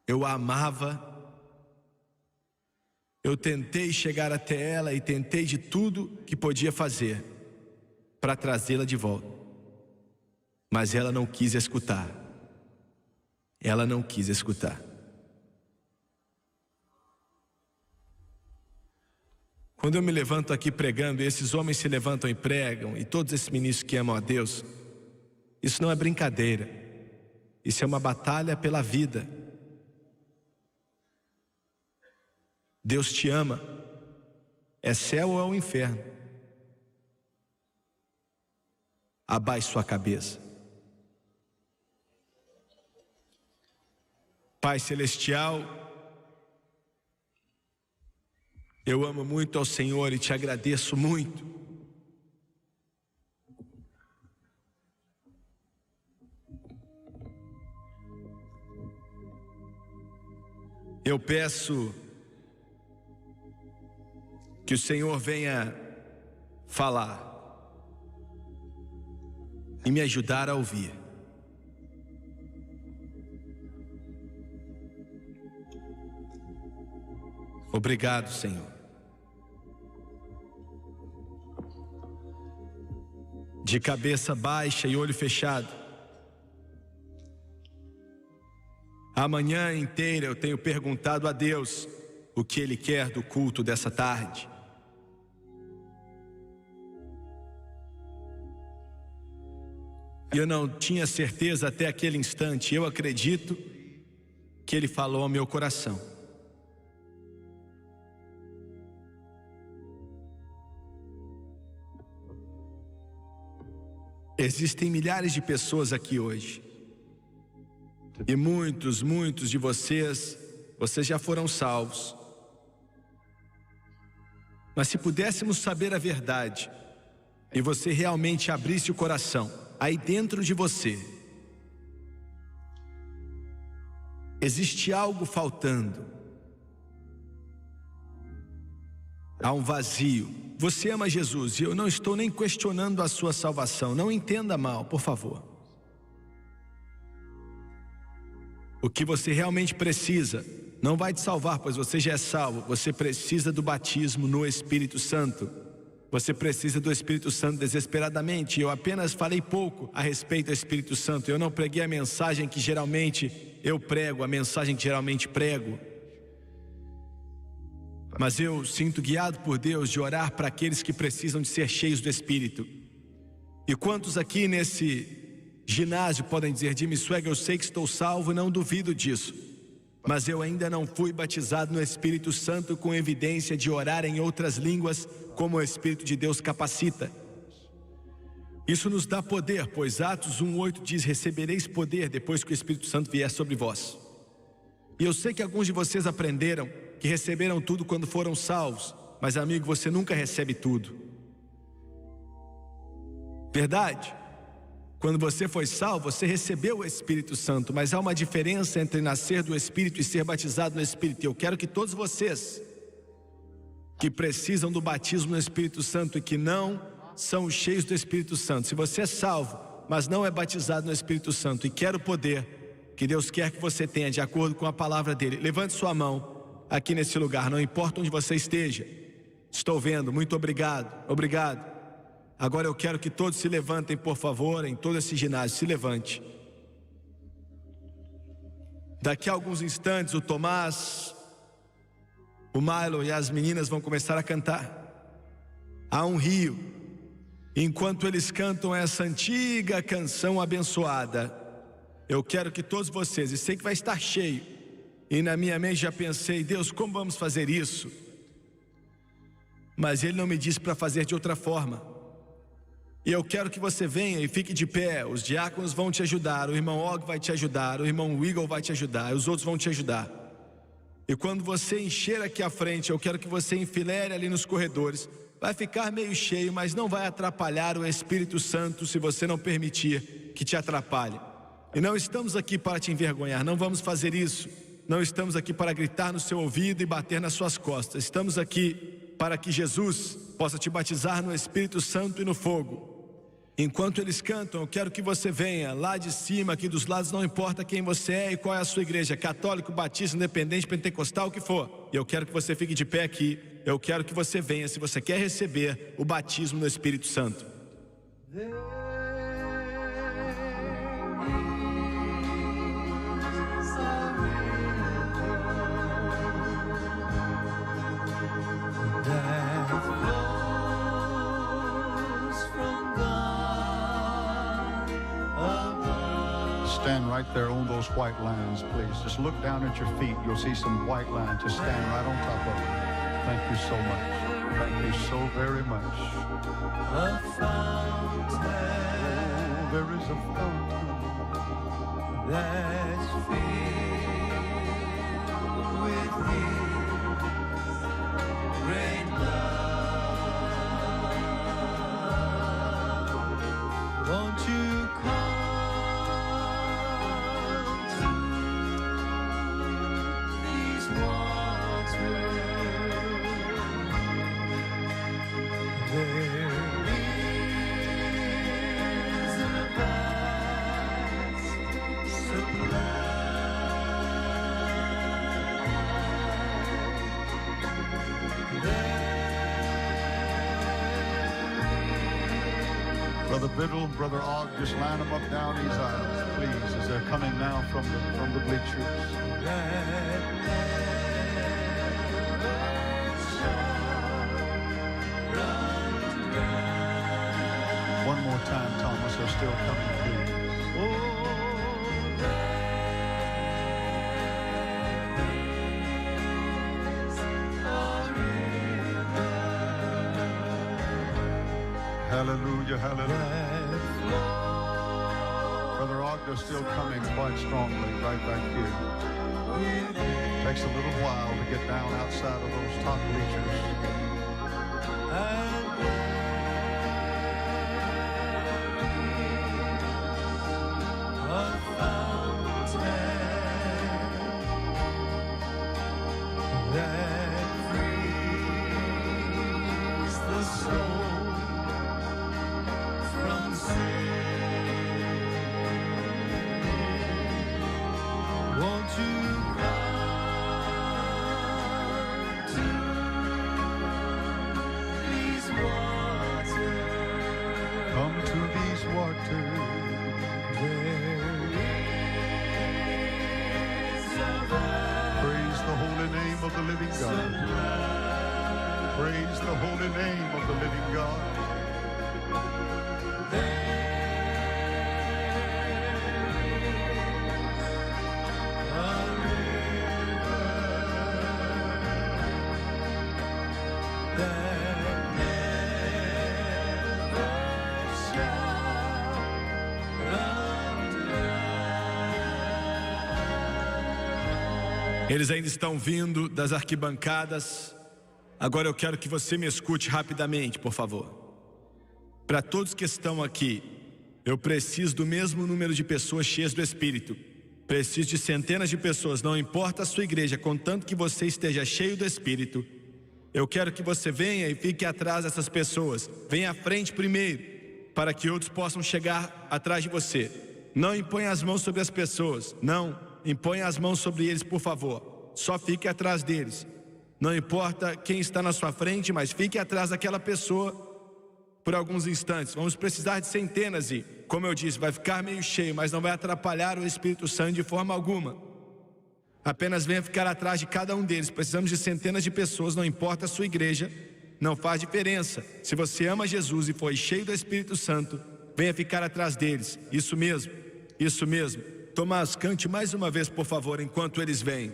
eu a amava, eu tentei chegar até ela e tentei de tudo que podia fazer para trazê-la de volta, mas ela não quis escutar. Ela não quis escutar. Quando eu me levanto aqui pregando, e esses homens se levantam e pregam, e todos esses ministros que amam a Deus, isso não é brincadeira. Isso é uma batalha pela vida. Deus te ama. É céu ou é o inferno? Abaixe sua cabeça. Pai Celestial, eu amo muito ao Senhor e te agradeço muito. Eu peço que o Senhor venha falar e me ajudar a ouvir. Obrigado, Senhor. De cabeça baixa e olho fechado, a manhã inteira eu tenho perguntado a Deus o que Ele quer do culto dessa tarde. Eu não tinha certeza até aquele instante. Eu acredito que Ele falou ao meu coração. Existem milhares de pessoas aqui hoje E muitos de vocês já foram salvos. Mas se pudéssemos saber a verdade, e você realmente abrisse o coração, aí dentro de você existe algo faltando. Há um vazio. Você ama Jesus e eu não estou nem questionando a sua salvação. Não entenda mal, por favor. O que você realmente precisa não vai te salvar, pois você já é salvo. Você precisa do batismo no Espírito Santo. Você precisa do Espírito Santo desesperadamente. Eu apenas falei pouco a respeito do Espírito Santo. Eu não preguei a mensagem que geralmente eu prego, a mensagem que geralmente prego. Mas eu sinto guiado por Deus de orar para aqueles que precisam de ser cheios do Espírito. E quantos aqui nesse ginásio podem dizer: Jimmy Swaggart, eu sei que estou salvo e não duvido disso, mas eu ainda não fui batizado no Espírito Santo com evidência de orar em outras línguas como o Espírito de Deus capacita. Isso nos dá poder, pois Atos 1:8 diz: recebereis poder depois que o Espírito Santo vier sobre vós. E eu sei que alguns de vocês aprenderam que receberam tudo quando foram salvos, mas amigo, você nunca recebe tudo. Verdade? Quando você foi salvo, você recebeu o Espírito Santo, mas há uma diferença entre nascer do Espírito e ser batizado no Espírito. E eu quero que todos vocês que precisam do batismo no Espírito Santo e que não são cheios do Espírito Santo, se você é salvo, mas não é batizado no Espírito Santo e quer o poder que Deus quer que você tenha de acordo com a palavra dele, levante sua mão aqui nesse lugar, não importa onde você esteja. Estou vendo, muito obrigado, obrigado. Agora eu quero que todos se levantem, por favor, em todo esse ginásio, se levante. Daqui a alguns instantes o Tomás, o Milo e as meninas vão começar a cantar. Há um rio. Enquanto eles cantam essa antiga canção abençoada, eu quero que todos vocês, e sei que vai estar cheio, e na minha mente já pensei: Deus, como vamos fazer isso? Mas Ele não me disse para fazer de outra forma. E eu quero que você venha e fique de pé. Os diáconos vão te ajudar, o irmão Og vai te ajudar, o irmão Wiggle vai te ajudar, os outros vão te ajudar. E quando você encher aqui à frente, eu quero que você enfileire ali nos corredores. Vai ficar meio cheio, mas não vai atrapalhar o Espírito Santo se você não permitir que te atrapalhe. E não estamos aqui para te envergonhar, não vamos fazer isso. Não estamos aqui para gritar no seu ouvido e bater nas suas costas. Estamos aqui para que Jesus possa te batizar no Espírito Santo e no fogo. Enquanto eles cantam, eu quero que você venha lá de cima, aqui dos lados, não importa quem você é e qual é a sua igreja, católico, batista, independente, pentecostal, o que for. E eu quero que você fique de pé aqui. Eu quero que você venha se você quer receber o batismo no Espírito Santo. Stand right there on those white lines, please. Just look down at your feet. You'll see some white lines. Just stand right on top of them. Thank you so much. Thank you so very much. A fountain. Oh, there is a fountain that's filled with His great love. Won't you come? Brother Biddle, Brother Og, just line them up down these aisles, please, as they're coming now from the bleachers. One more time, Thomas, they're still coming, please. Hallelujah, hallelujah. Brother Ogden's still coming quite strongly right back here. Takes a little while to get down outside of those top bleachers. Come to these waters. Praise the holy name of the living God. Praise the holy name of the living God. Eles ainda estão vindo das arquibancadas. Agora eu quero que você me escute rapidamente, por favor. Para todos que estão aqui, eu preciso do mesmo número de pessoas cheias do Espírito. Preciso de centenas de pessoas, não importa a sua igreja, contanto que você esteja cheio do Espírito. Eu quero que você venha e fique atrás dessas pessoas. Venha à frente primeiro, para que outros possam chegar atrás de você. Não imponha as mãos sobre as pessoas, não. Imponha as mãos sobre eles, por favor. Só fique atrás deles. Não importa quem está na sua frente, mas fique atrás daquela pessoa por alguns instantes. Vamos precisar de centenas e, como eu disse, vai ficar meio cheio, mas não vai atrapalhar o Espírito Santo de forma alguma. Apenas venha ficar atrás de cada um deles. Precisamos de centenas de pessoas, não importa a sua igreja, não faz diferença. Se você ama Jesus e foi cheio do Espírito Santo, venha ficar atrás deles. Isso mesmo, isso mesmo. Tomás, cante mais uma vez, por favor, enquanto eles vêm.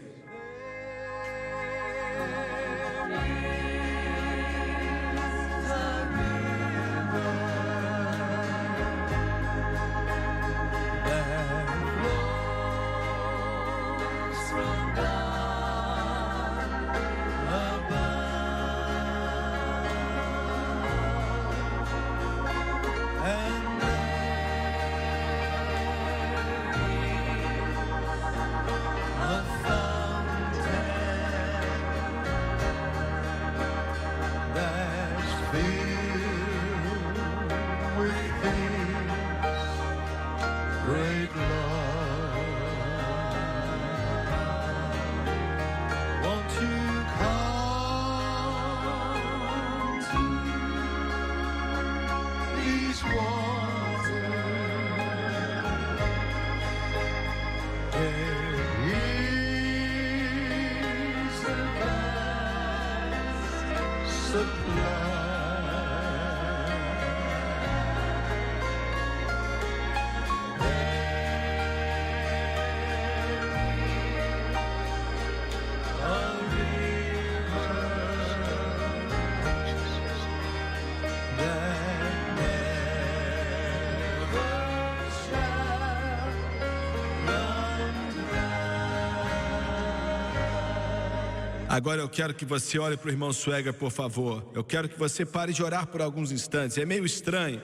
Agora eu quero que você olhe para o irmão Swagger, por favor. Eu quero que você pare de orar por alguns instantes. É meio estranho,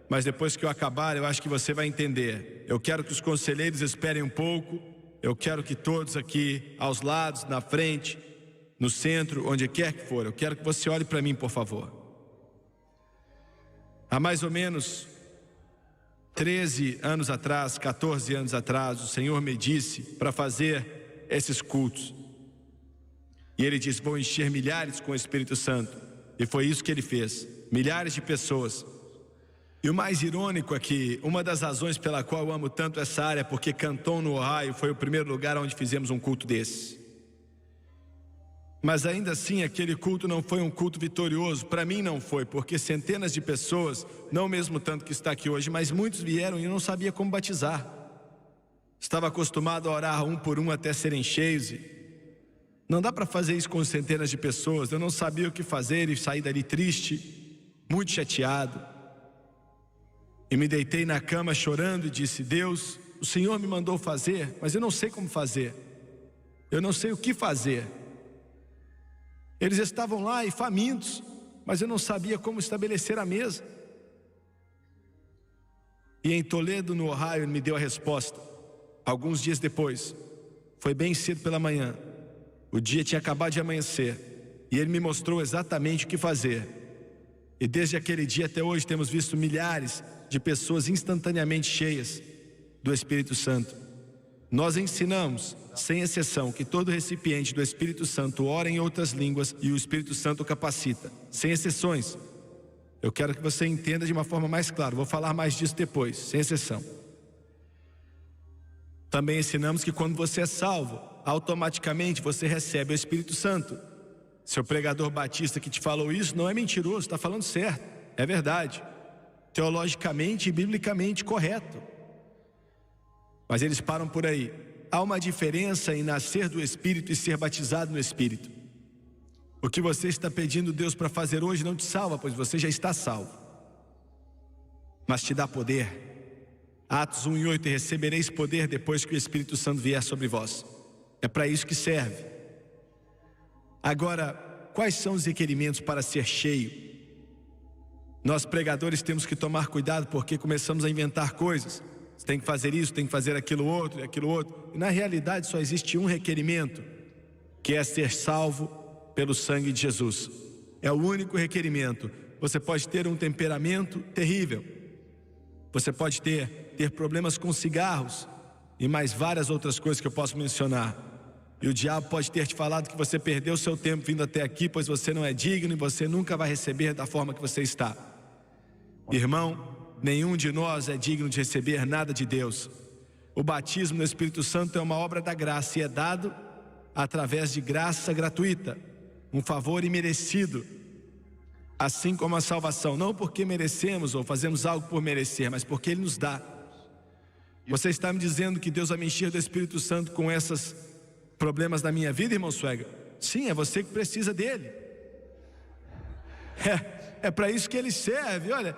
mas depois que eu acabar, eu acho que você vai entender. Eu quero que os conselheiros esperem um pouco. Eu quero que todos aqui, aos lados, na frente, no centro, onde quer que for, eu quero que você olhe para mim, por favor. Há mais ou menos 13 anos atrás, 14 anos atrás, o Senhor me disse para fazer esses cultos. E Ele disse: vou encher milhares com o Espírito Santo. E foi isso que Ele fez. Milhares de pessoas. E o mais irônico é que uma das razões pela qual eu amo tanto essa área é porque Canton, no Ohio, foi o primeiro lugar onde fizemos um culto desse. Mas ainda assim, aquele culto não foi um culto vitorioso. Para mim não foi, porque centenas de pessoas, não o mesmo tanto que está aqui hoje, mas muitos vieram e eu não sabia como batizar. Estava acostumado a orar um por um até serem cheios. Não dá para fazer isso com centenas de pessoas. Eu não sabia o que fazer e saí dali triste, muito chateado. E me deitei na cama chorando e disse: Deus, o Senhor me mandou fazer, mas eu não sei como fazer. Eu não sei o que fazer. Eles estavam lá e famintos, mas eu não sabia como estabelecer a mesa. E em Toledo, no Ohio, ele me deu a resposta. Alguns dias depois, foi bem cedo pela manhã, o dia tinha acabado de amanhecer, e ele me mostrou exatamente o que fazer. E desde aquele dia até hoje temos visto milhares de pessoas instantaneamente cheias do Espírito Santo. Nós ensinamos, sem exceção, que todo recipiente do Espírito Santo ora em outras línguas e o Espírito Santo o capacita, sem exceções. Eu quero que você entenda de uma forma mais clara, vou falar mais disso depois, sem exceção. Também ensinamos que quando você é salvo, automaticamente você recebe o Espírito Santo. Seu pregador batista que te falou isso não é mentiroso, está falando certo, é verdade. Teologicamente e biblicamente correto. Mas eles param por aí. Há uma diferença em nascer do Espírito e ser batizado no Espírito. O que você está pedindo Deus para fazer hoje não te salva, pois você já está salvo. Mas te dá poder. Atos 1:8, e recebereis poder depois que o Espírito Santo vier sobre vós. É para isso que serve. Agora, quais são os requerimentos para ser cheio? Nós pregadores temos que tomar cuidado porque começamos a inventar coisas. Você tem que fazer isso, tem que fazer aquilo outro e aquilo outro. E na realidade só existe um requerimento, que é ser salvo pelo sangue de Jesus. É o único requerimento. Você pode ter um temperamento terrível. Você pode ter problemas com cigarros e mais várias outras coisas que eu posso mencionar. E o diabo pode ter te falado que você perdeu seu tempo vindo até aqui, pois você não é digno e você nunca vai receber da forma que você está. Irmão, nenhum de nós é digno de receber nada de Deus. O batismo no Espírito Santo é uma obra da graça e é dado através de graça gratuita, um favor imerecido, assim como a salvação, não porque merecemos ou fazemos algo por merecer, mas porque Ele nos dá. Você está me dizendo que Deus vai me encher do Espírito Santo com esses problemas da minha vida, irmão Swagger? Sim, é você que precisa dele. É para isso que ele serve. Olha,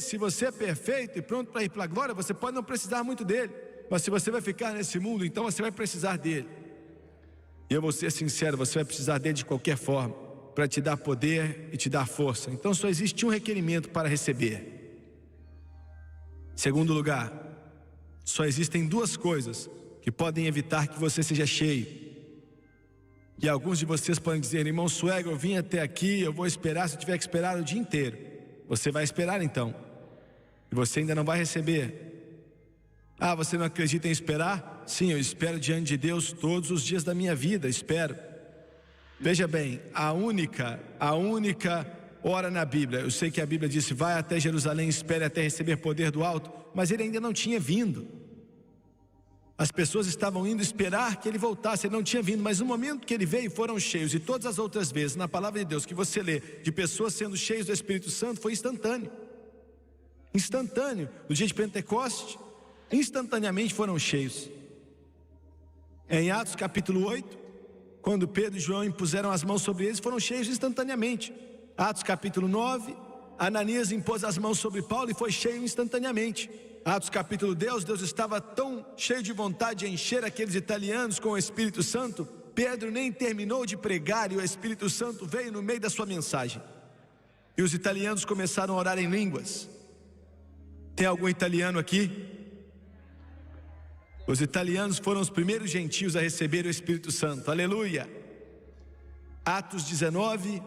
se você é perfeito e pronto para ir para a glória, você pode não precisar muito dele. Mas se você vai ficar nesse mundo, então você vai precisar dele. E eu vou ser sincero, você vai precisar dele de qualquer forma, para te dar poder e te dar força. Então só existe um requerimento para receber. Segundo lugar, só existem duas coisas que podem evitar que você seja cheio. E alguns de vocês podem dizer: irmão Swagger, eu vim até aqui, eu vou esperar. Se eu tiver que esperar o dia inteiro, você vai esperar então, e você ainda não vai receber. Ah, você não acredita em esperar? Sim, eu espero diante de Deus todos os dias da minha vida, espero. Veja bem, a única hora na Bíblia, eu sei que a Bíblia disse: vai até Jerusalém, espere até receber poder do alto, mas ele ainda não tinha vindo. As pessoas estavam indo esperar que ele voltasse, ele não tinha vindo, mas no momento que ele veio foram cheios. E todas as outras vezes na palavra de Deus que você lê de pessoas sendo cheias do Espírito Santo, foi instantâneo. Instantâneo. No dia de Pentecoste, instantaneamente foram cheios. Em Atos capítulo 8, quando Pedro e João impuseram as mãos sobre eles, foram cheios instantaneamente. Atos capítulo 9, Ananias impôs as mãos sobre Paulo e foi cheio instantaneamente. Atos capítulo 10, Deus estava tão cheio de vontade de encher aqueles italianos com o Espírito Santo, Pedro nem terminou de pregar e o Espírito Santo veio no meio da sua mensagem. E os italianos começaram a orar em línguas. Tem algum italiano aqui? Os italianos foram os primeiros gentios a receber o Espírito Santo, aleluia. Atos 19,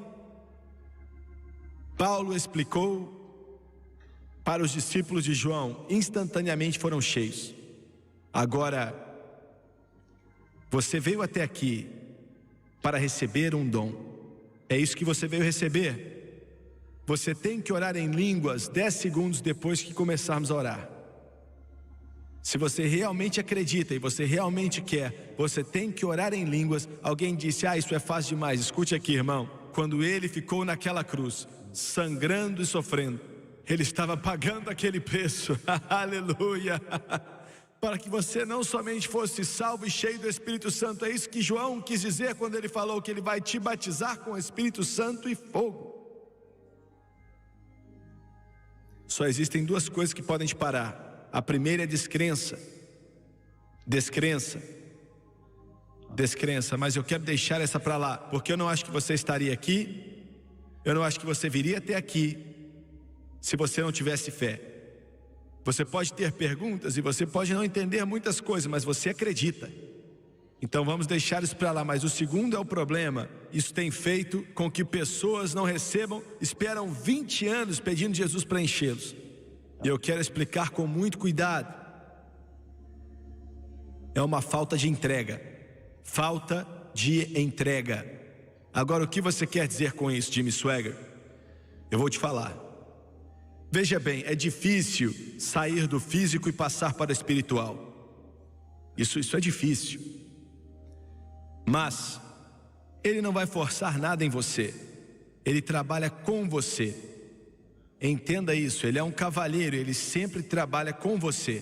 Paulo explicou para os discípulos de João, instantaneamente foram cheios. Agora, você veio até aqui para receber um dom. É isso que você veio receber. Você tem que orar em línguas 10 segundos depois que começarmos a orar. Se você realmente acredita e você realmente quer, você tem que orar em línguas. Alguém disse: isso é fácil demais. Escute aqui, irmão. Quando ele ficou naquela cruz, sangrando e sofrendo, ele estava pagando aquele preço, aleluia, para que você não somente fosse salvo e cheio do Espírito Santo. É isso que João quis dizer quando ele falou que ele vai te batizar com o Espírito Santo e fogo. Só existem duas coisas que podem te parar. A primeira é descrença. Descrença. Descrença, mas eu quero deixar essa para lá, porque eu não acho que você estaria aqui, eu não acho que você viria até aqui se você não tivesse fé. Você pode ter perguntas e você pode não entender muitas coisas, mas você acredita. Então vamos deixar isso para lá. Mas o segundo é o problema. Isso tem feito com que pessoas não recebam, esperam 20 anos pedindo Jesus para enchê-los. E eu quero explicar com muito cuidado. É uma falta de entrega. Falta de entrega. Agora, o que você quer dizer com isso, Jimmy Swaggart? Eu vou te falar. Veja bem, é difícil sair do físico e passar para o espiritual. Isso é difícil. Mas Ele não vai forçar nada em você. Ele trabalha com você. Entenda isso, Ele é um cavalheiro, Ele sempre trabalha com você.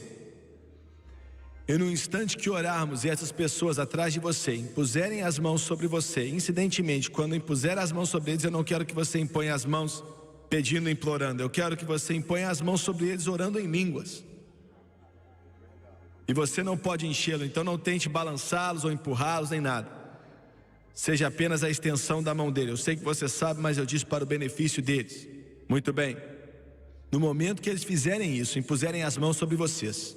E no instante que orarmos e essas pessoas atrás de você impuserem as mãos sobre você, incidentemente, quando impuser as mãos sobre eles, eu não quero que você imponha as mãos pedindo, implorando. Eu quero que você imponha as mãos sobre eles orando em línguas. E você não pode enchê-lo, então não tente balançá-los ou empurrá-los nem nada. Seja apenas a extensão da mão dele. Eu sei que você sabe, mas eu disse para o benefício deles. Muito bem. No momento que eles fizerem isso, impuserem as mãos sobre vocês,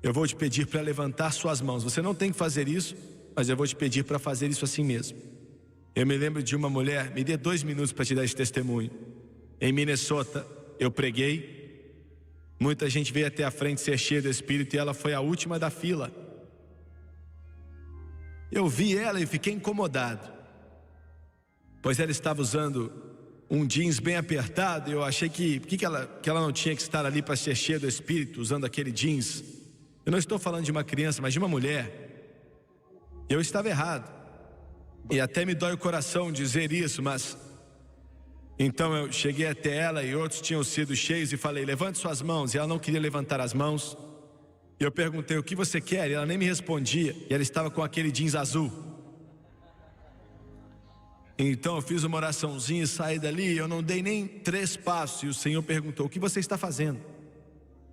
eu vou te pedir para levantar suas mãos. Você não tem que fazer isso, mas eu vou te pedir para fazer isso assim mesmo. Eu me lembro de uma mulher, me dê 2 minutos para te dar esse testemunho. Em Minnesota, eu preguei. Muita gente veio até a frente ser cheia do Espírito e ela foi a última da fila. Eu vi ela e fiquei incomodado, pois ela estava usando um jeans bem apertado. E eu achei que ela não tinha que estar ali para ser cheia do Espírito, usando aquele jeans. Eu não estou falando de uma criança, mas de uma mulher. Eu estava errado. E até me dói o coração dizer isso, mas... Então eu cheguei até ela e outros tinham sido cheios e falei, levante suas mãos. E ela não queria levantar as mãos. E eu perguntei, o que você quer? E ela nem me respondia. E ela estava com aquele jeans azul. Então eu fiz uma oraçãozinha e saí dali. Eu não dei nem 3 passos. E o Senhor perguntou, o que você está fazendo?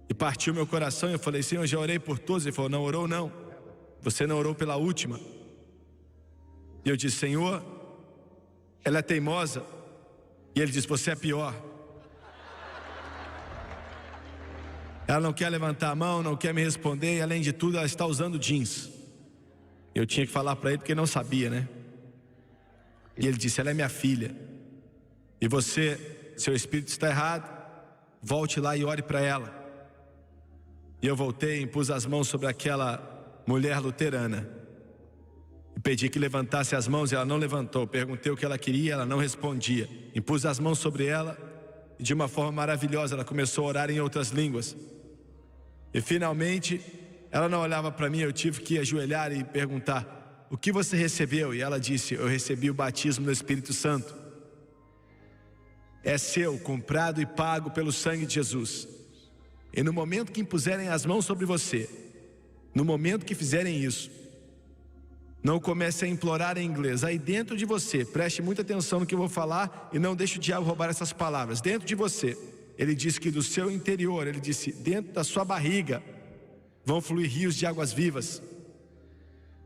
E partiu meu coração. E eu falei, Senhor, já orei por todos. Ele falou, não orou não. Você não orou pela última. E eu disse, Senhor, ela é teimosa. E ele disse, você é pior. Ela não quer levantar a mão, não quer me responder. E além de tudo, ela está usando jeans. Eu tinha que falar para ele porque não sabia, né? E ele disse, ela é minha filha. E você, seu espírito está errado. Volte lá e ore para ela. E eu voltei e impus as mãos sobre aquela mulher luterana. E pedi que levantasse as mãos e ela não levantou. Perguntei o que ela queria, ela não respondia. Impus as mãos sobre ela e de uma forma maravilhosa ela começou a orar em outras línguas. E finalmente, ela não olhava para mim, eu tive que ajoelhar e perguntar, o que você recebeu? E ela disse, eu recebi o batismo do Espírito Santo. É seu, comprado e pago pelo sangue de Jesus. E no momento que impuserem as mãos sobre você, no momento que fizerem isso, não comece a implorar em inglês. Aí dentro de você, preste muita atenção no que eu vou falar e não deixe o diabo roubar essas palavras. Dentro de você, ele disse que do seu interior, ele disse, dentro da sua barriga, vão fluir rios de águas vivas.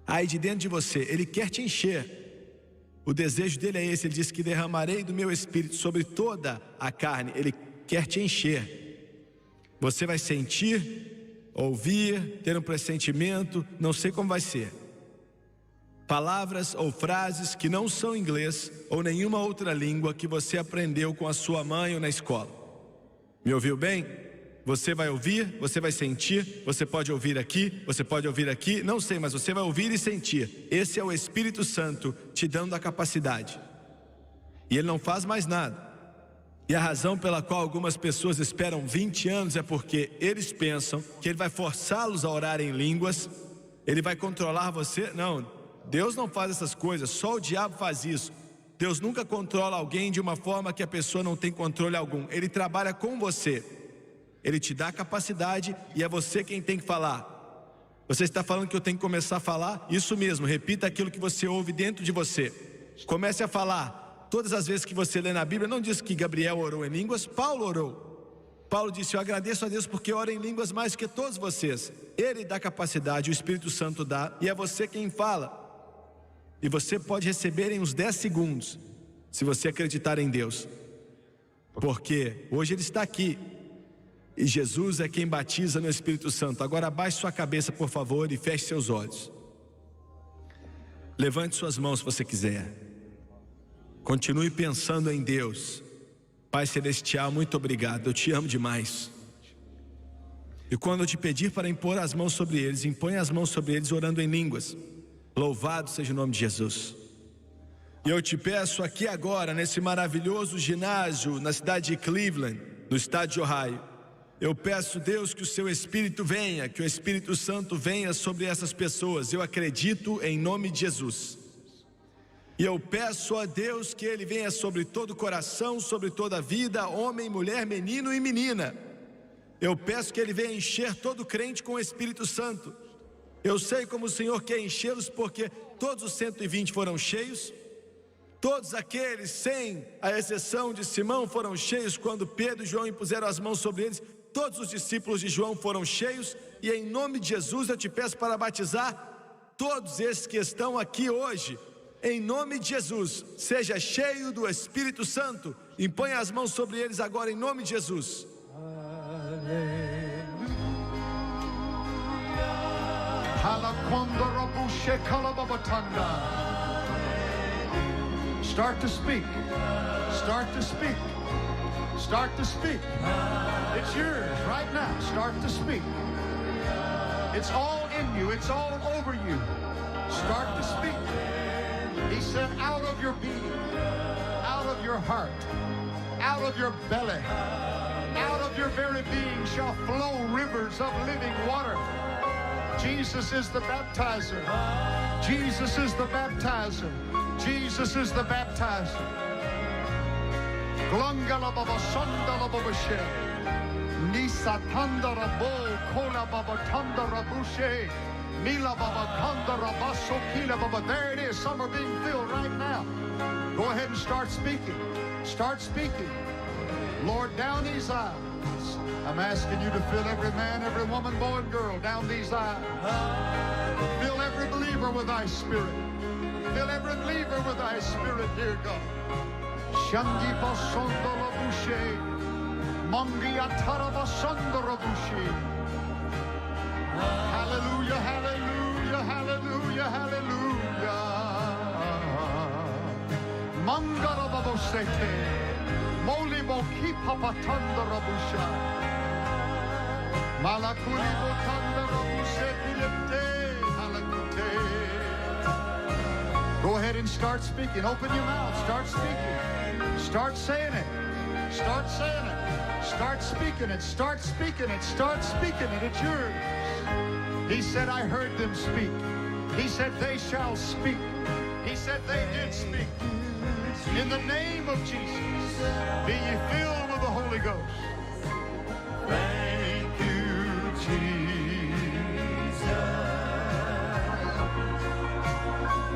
Aí de dentro de você, ele quer te encher. O desejo dele é esse, ele disse que derramarei do meu espírito sobre toda a carne. Ele quer te encher. Você vai sentir, ouvir, ter um pressentimento, não sei como vai ser. Palavras ou frases que não são inglês ou nenhuma outra língua que você aprendeu com a sua mãe ou na escola. Me ouviu bem? Você vai ouvir, você vai sentir, você pode ouvir aqui, você pode ouvir aqui, não sei, mas você vai ouvir e sentir. Esse é o Espírito Santo te dando a capacidade. E ele não faz mais nada. E a razão pela qual algumas pessoas esperam 20 anos é porque eles pensam que ele vai forçá-los a orar em línguas, ele vai controlar você. Não, Deus não faz essas coisas, só o diabo faz isso. Deus nunca controla alguém de uma forma que a pessoa não tem controle algum. Ele trabalha com você. Ele te dá capacidade e é você quem tem que falar. Você está falando que eu tenho que começar a falar? Isso mesmo, repita aquilo que você ouve dentro de você. Comece a falar. Todas as vezes que você lê na Bíblia, não diz que Gabriel orou em línguas, Paulo orou. Paulo disse: eu agradeço a Deus porque oro em línguas mais que todos vocês. Ele dá capacidade, o Espírito Santo dá, e é você quem fala. E você pode receber em uns 10 segundos, se você acreditar em Deus. Porque hoje Ele está aqui, e Jesus é quem batiza no Espírito Santo. Agora abaixe sua cabeça, por favor, e feche seus olhos. Levante suas mãos se você quiser. Continue pensando em Deus. Pai Celestial, muito obrigado, eu te amo demais. E quando eu te pedir para impor as mãos sobre eles, impõe as mãos sobre eles orando em línguas. Louvado seja o nome de Jesus. E eu te peço aqui agora, nesse maravilhoso ginásio na cidade de Cleveland, no estado de Ohio, eu peço, Deus, que o seu Espírito venha, que o Espírito Santo venha sobre essas pessoas. Eu acredito em nome de Jesus. E eu peço a Deus que Ele venha sobre todo o coração, sobre toda a vida, homem, mulher, menino e menina. Eu peço que Ele venha encher todo crente com o Espírito Santo. Eu sei como o Senhor quer enchê-los, porque todos os 120 foram cheios. Todos aqueles, sem a exceção de Simão, foram cheios quando Pedro e João impuseram as mãos sobre eles. Todos os discípulos de João foram cheios. E em nome de Jesus eu te peço para batizar todos esses que estão aqui hoje. Em nome de Jesus, seja cheio do Espírito Santo. Impõe as mãos sobre eles agora em nome de Jesus. Start to speak. Start to speak. Start to speak. It's yours right now. Start to speak. It's all in you. It's all over you. Start to speak. He said, out of your being, out of your heart, out of your belly, out of your very being shall flow rivers of living water. Jesus is the baptizer. Jesus is the baptizer. Jesus is the baptizer. Glangala baba sandala baba she. Nisa tanda rabo kola baba tanda rabushe. Mila baba kanda rabaso kila baba. There it is. Some are being filled right now. Go ahead and start speaking. Start speaking. Lord, down these aisles, I'm asking you to fill every man, every woman, boy, and girl down these aisles. Fill every believer with thy spirit. Fill every believer with thy spirit, dear God. Shangi basondo rabushe. Mangi atara basondo rabushe. Hallelujah, hallelujah, hallelujah, hallelujah. Mangara babosete. Moli boki papatanda rabusha. Malakuli botanda rabuseti lepte. Halakute. Go ahead and start speaking. Open your mouth. Start speaking. Start saying it. Start saying it. Start speaking it. Start speaking it. Start speaking it. It's yours. He said, I heard them speak. He said, they shall speak. He said, they did speak. In the name of Jesus, be ye filled with the Holy Ghost. Thank you, Jesus.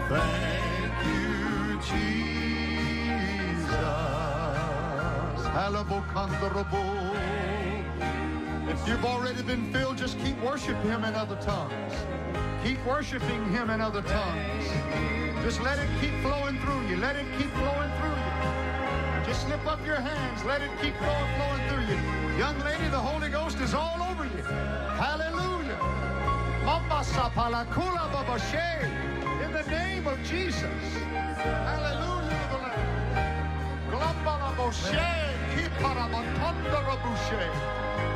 Thank you, Jesus. Halabokandorobo. If you've already been filled, just keep worshiping Him in other tongues. Keep worshiping Him in other tongues. Just let it keep flowing through you. Let it keep flowing through you. Just lift up your hands. Let it keep flowing through you. Young lady, the Holy Ghost is all over you. Hallelujah. In the name of Jesus. Hallelujah to the Lamb.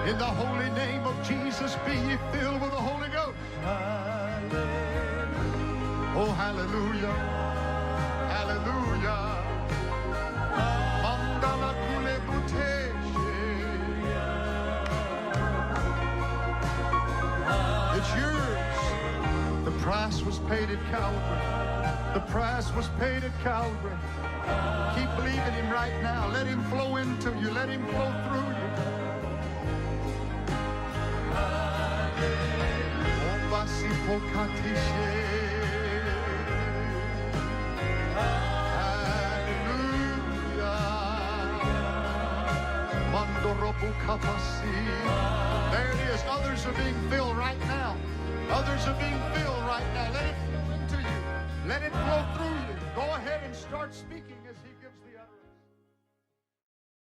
In the holy name of Jesus, be ye filled with the Holy Ghost. Oh, hallelujah. Hallelujah. Mandala kule buteshe. It's yours. The price was paid at Calvary. The price was paid at Calvary. Keep believing Him right now. Let Him flow into you. Let Him flow through you. Hallelujah. There it is. Others are being filled right now. Others are being filled right now. Let it flow into you. Let it flow through you. Go ahead and start speaking.